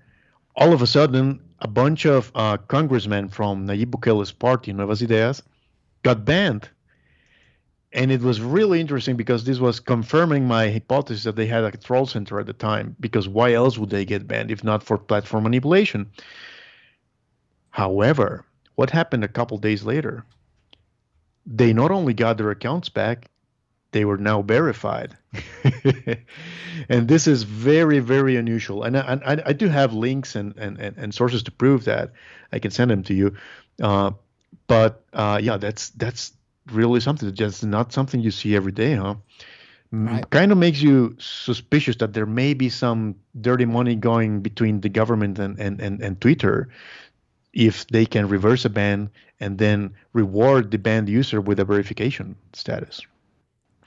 All of a sudden, a bunch of congressmen from Nayib Bukele's party, Nuevas Ideas, got banned. And it was really interesting because this was confirming my hypothesis that they had a troll center at the time, because why else would they get banned if not for platform manipulation? However, what happened a couple days later? They not only got their accounts back, they were now verified. And this is very, very unusual. And I do have links and sources to prove that. I can send them to you. Yeah, that's really something. Just not something you see every day, huh? Right. Kind of makes you suspicious that there may be some dirty money going between the government and Twitter, if they can reverse a ban and then reward the banned user with a verification status,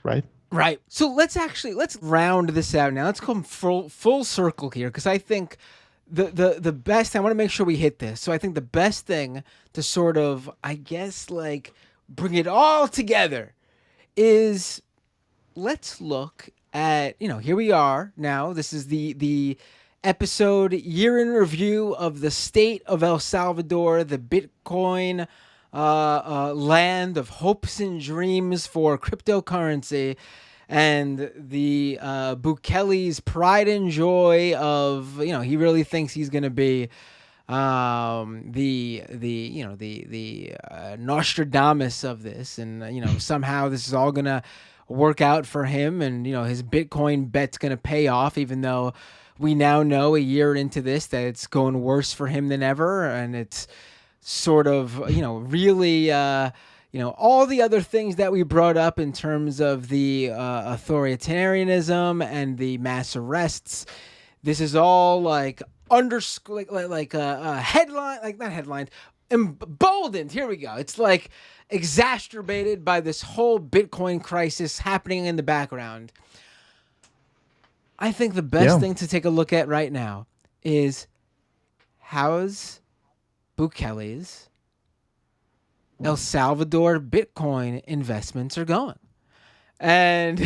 right? Right. So let's round this out now. Let's come full circle here, because I think the best, I want to make sure we hit this. So I think the best thing to sort of, I guess, like bring it all together is, let's look at, here we are now. This is the episode year in review of the state of El Salvador, the Bitcoin land of hopes and dreams for cryptocurrency, and the Bukele's pride and joy of, he really thinks he's going to be the Nostradamus of this, and somehow this is all going to work out for him, and his Bitcoin bet's going to pay off, even though we now know a year into this that it's going worse for him than ever, and it's sort of, really, all the other things that we brought up in terms of the authoritarianism and the mass arrests. This is all like underscore, like a headline, like not headlined, emboldened. Here we go. It's like exacerbated by this whole Bitcoin crisis happening in the background. I think the best thing to take a look at right now is, how's Bukele's El Salvador Bitcoin investments are going. And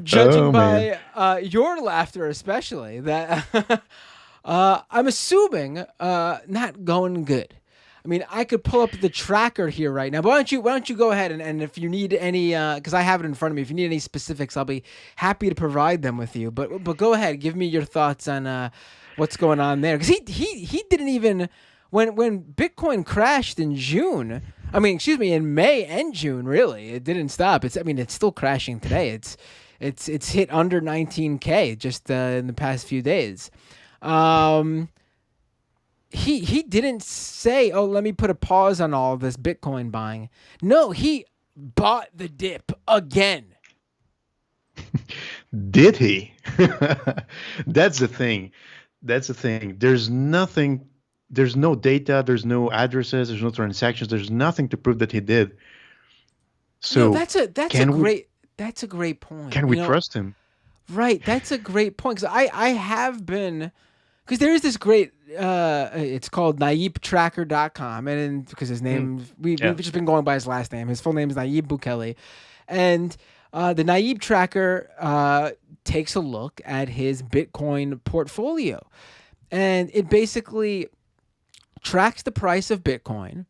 judging Oh man. by your laughter, especially, that I'm assuming not going good. I mean, I could pull up the tracker here right now. But why don't you go ahead and if you need any, because I have it in front of me. If you need any specifics, I'll be happy to provide them with you. But go ahead, give me your thoughts on what's going on there. Because he didn't even when Bitcoin crashed in June. I mean, excuse me, in May and June. Really, it didn't stop. It's still crashing today. It's hit under 19K just in the past few days. He didn't say, "Oh, let me put a pause on all of this Bitcoin buying." No, he bought the dip again. Did he? That's the thing. That's the thing. There's nothing, there's no data, there's no addresses, there's no transactions, there's nothing to prove that he did. No, So that's a can we great point. can we trust him? Right, that's a great point because I have been because there is this great it's called naibtracker.com and because his name we've Yeah. just been going by his last name. His full name is Nayib Bukele. And the Nayib tracker takes a look at his Bitcoin portfolio. And it basically tracks the price of Bitcoin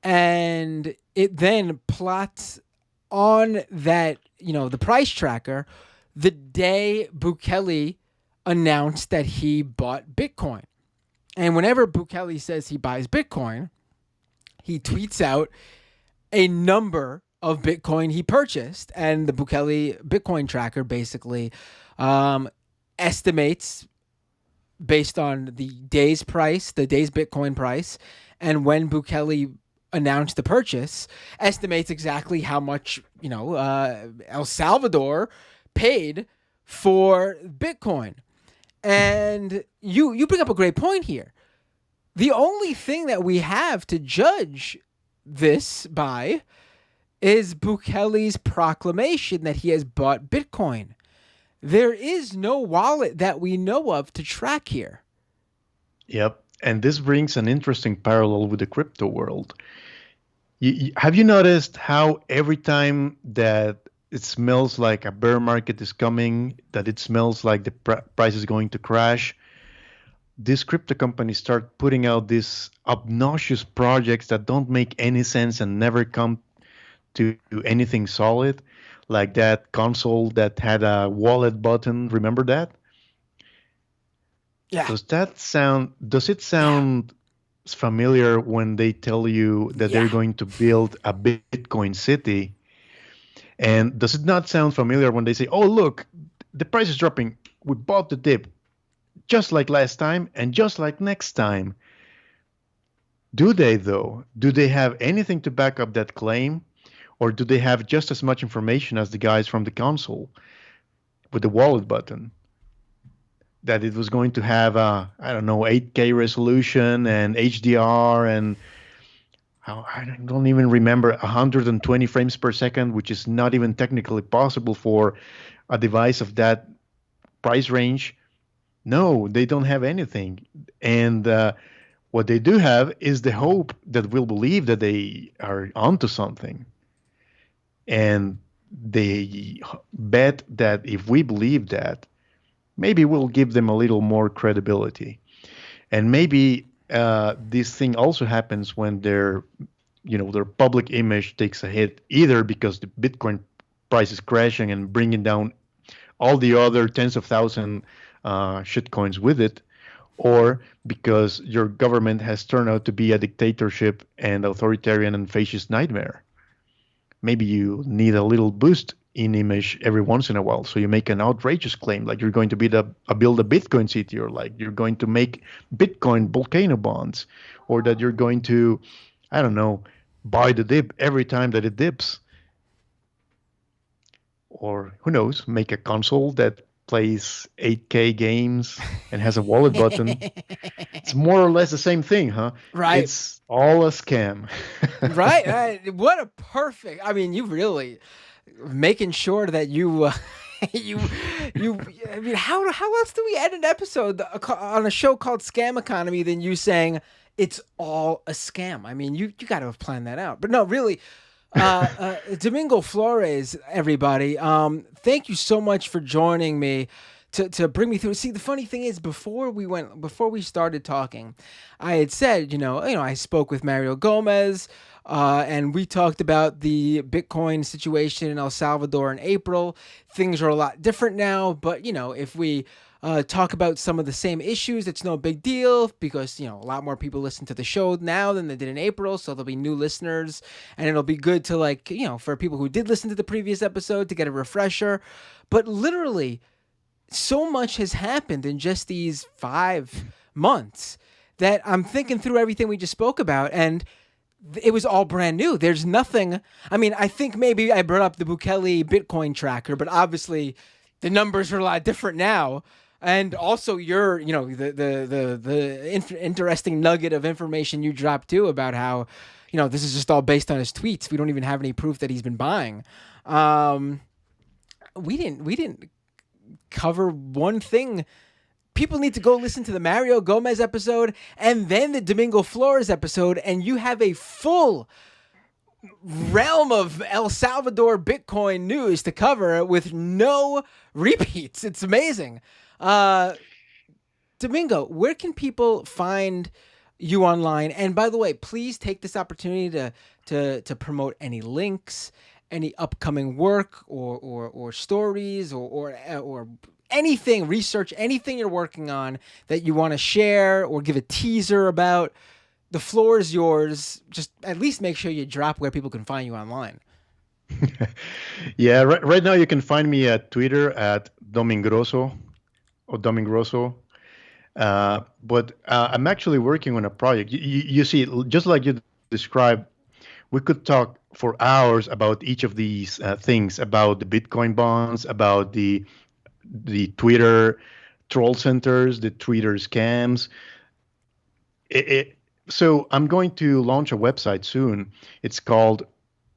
and it then plots on that, the price tracker the day Bukele announced that he bought Bitcoin. And whenever Bukele says he buys Bitcoin, he tweets out a number of Bitcoin he purchased. And the Bukele Bitcoin tracker basically estimates based on the day's price, the day's Bitcoin price, and when Bukele announced the purchase, estimates exactly how much, El Salvador paid for Bitcoin. And you bring up a great point here. The only thing that we have to judge this by is Bukele's proclamation that he has bought Bitcoin. There is no wallet that we know of to track here. Yep. And this brings an interesting parallel with the crypto world. Have you noticed how every time that it smells like a bear market is coming, that it smells like the price is going to crash, these crypto companies start putting out these obnoxious projects that don't make any sense and never come to anything solid, like that console that had a wallet button. Remember that? Yeah. Does it sound familiar when they tell you that they're going to build a Bitcoin city? And does it not sound familiar when they say, "Oh, look, the price is dropping. We bought the dip just like last time and just like next time"? Do they, though? Do they have anything to back up that claim? Or do they have just as much information as the guys from the console with the wallet button? That it was going to have a, I don't know, 8K resolution and HDR and I don't even remember 120 frames per second, which is not even technically possible for a device of that price range. No, they don't have anything. And what they do have is the hope that we'll believe that they are onto something. And they bet that if we believe that, maybe we'll give them a little more credibility. And maybe this thing also happens when their public image takes a hit, either because the Bitcoin price is crashing and bringing down all the other tens of thousands shitcoins with it, or because your government has turned out to be a dictatorship and authoritarian and fascist nightmare. Maybe you need a little boost in image every once in a while. So you make an outrageous claim, like you're going to build a Bitcoin city, or like you're going to make Bitcoin volcano bonds, or that you're going to, I don't know, buy the dip every time that it dips. Or who knows, make a console that plays 8K games and has a wallet button. It's more or less the same thing, huh? Right. It's all a scam. Right. What a perfect. I mean, you really making sure that you. I mean, how else do we end an episode on a show called Scam Economy than you saying it's all a scam. I mean, you got to have planned that out. But no, really, Domingo Flores, everybody, thank you so much for joining me to bring me through. See, the funny thing is, before we started talking, I had said, I spoke with Mario Gomez, and we talked about the Bitcoin situation in El Salvador in April. Things are a lot different now, but if we talk about some of the same issues, it's no big deal because, a lot more people listen to the show now than they did in April. So there'll be new listeners, and it'll be good to for people who did listen to the previous episode to get a refresher. But literally, so much has happened in just these 5 months that I'm thinking through everything we just spoke about, and it was all brand new. There's nothing. I mean, I think maybe I brought up the Bukele Bitcoin tracker, but obviously the numbers are a lot different now. And also your, the interesting nugget of information you dropped too about how, this is just all based on his tweets. We don't even have any proof that he's been buying. We didn't cover one thing. People need to go listen to the Mario Gomez episode and then the Domingo Flores episode, and you have a full realm of El Salvador Bitcoin news to cover with no repeats. It's amazing. Domingo, where can people find you online? And by the way, please take this opportunity to promote any links, any upcoming work or stories or anything, research, anything you're working on that you want to share or give a teaser about. The floor is yours. Just at least make sure you drop where people can find you online. Yeah, right now you can find me at Twitter at Domingroso or Domingroso. But I'm actually working on a project. You see, just like you described, we could talk for hours about each of these things, about the Bitcoin bonds, about the Twitter troll centers, the Twitter scams. So I'm going to launch a website soon. It's called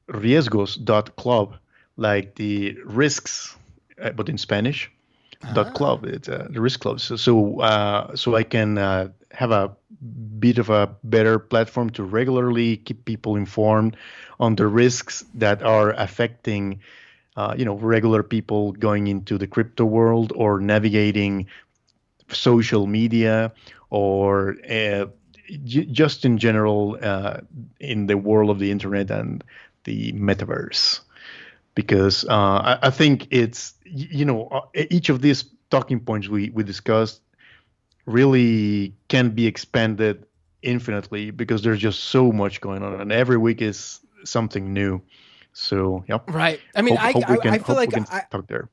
riesgos.club, like the risks, but in Spanish. .club. It's the risk club. So I can have a bit of a better platform to regularly keep people informed on the risks that are affecting regular people going into the crypto world or navigating social media or just in general in the world of the internet and the metaverse. Because I think it's, each of these talking points we discussed really can be expanded infinitely because there's just so much going on and every week is something new. So, yeah. Right. I mean, I feel like we can talk there.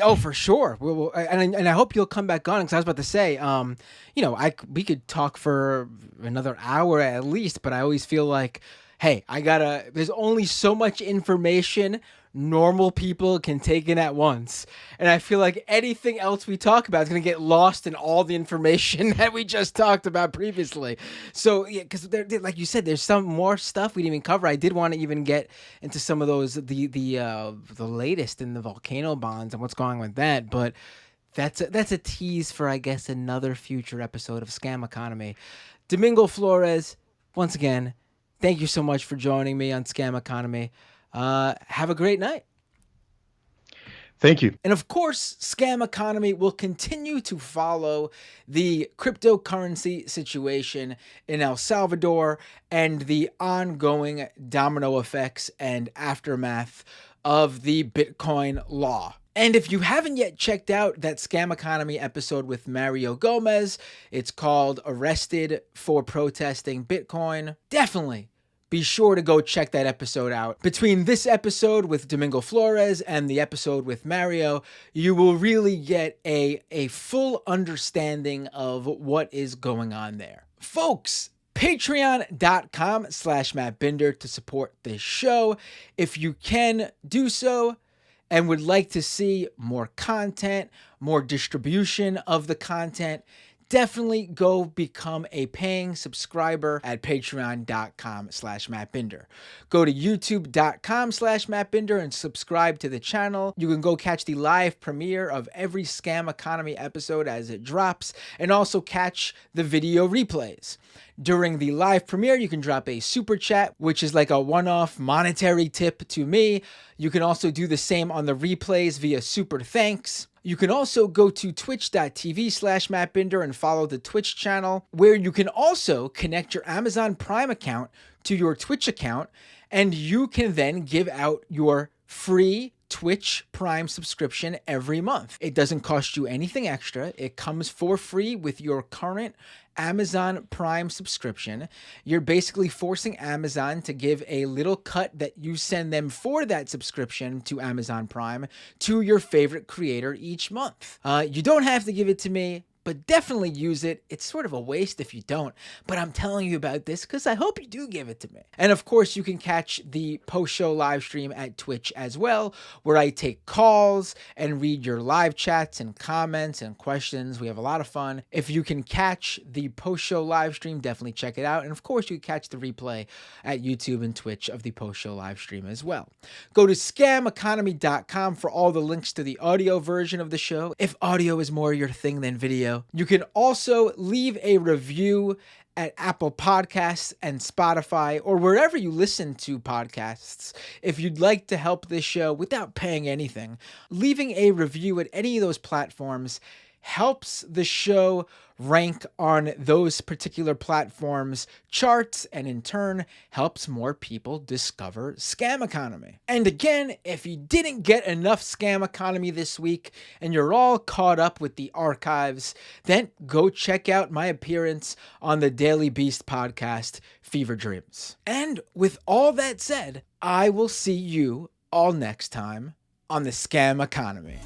Oh, for sure. And I hope you'll come back on because I was about to say, we could talk for another hour at least, but I always feel like, hey, there's only so much information normal people can take in at once. And I feel like anything else we talk about is going to get lost in all the information that we just talked about previously. So, yeah, because like you said, there's some more stuff we didn't even cover. I did want to even get into some of those, the latest in the volcano bonds and what's going on with that. But that's a tease for, I guess, another future episode of Scam Economy. Domingo Flores, once again, thank you so much for joining me on Scam Economy. Have a great night. Thank you. And of course, Scam Economy will continue to follow the cryptocurrency situation in El Salvador and the ongoing domino effects and aftermath of the Bitcoin law. And if you haven't yet checked out that Scam Economy episode with Mario Gomez, it's called Arrested for Protesting Bitcoin. Definitely be sure to go check that episode out. Between this episode with Domingo Flores and the episode with Mario, you will really get a full understanding of what is going on there. Folks, patreon.com/MattBinder to support this show. If you can do so and would like to see more content, more distribution of the content, definitely go become a paying subscriber at patreon.com/mattbinder. Go to youtube.com/mattbinder and subscribe to the channel. You can go catch the live premiere of every Scam Economy episode as it drops, and also catch the video replays. During the live premiere, you can drop a super chat, which is like a one-off monetary tip to me. You can also do the same on the replays via super thanks. You can also go to twitch.tv/mattbinder and follow the Twitch channel, where you can also connect your Amazon Prime account to your Twitch account, and you can then give out your free Twitch Prime subscription every month. It doesn't cost you anything extra. It comes for free with your current Amazon Prime subscription. You're basically forcing Amazon to give a little cut that you send them for that subscription to Amazon Prime to your favorite creator each month. You don't have to give it to me, but definitely use it. It's sort of a waste if you don't, but I'm telling you about this because I hope you do give it to me. And of course, you can catch the post-show live stream at Twitch as well, where I take calls and read your live chats and comments and questions. We have a lot of fun. If you can catch the post-show live stream, definitely check it out. And of course, you can catch the replay at YouTube and Twitch of the post-show live stream as well. Go to scameconomy.com for all the links to the audio version of the show, if audio is more your thing than video. You can also leave a review at Apple Podcasts and Spotify, or wherever you listen to podcasts. If you'd like to help this show without paying anything, leaving a review at any of those platforms helps the show rank on those particular platforms' charts, and in turn helps more people discover Scam Economy. And again, if you didn't get enough Scam Economy this week and you're all caught up with the archives, then go check out my appearance on the Daily Beast podcast, Fever Dreams. And with all that said, I will see you all next time on the Scam Economy.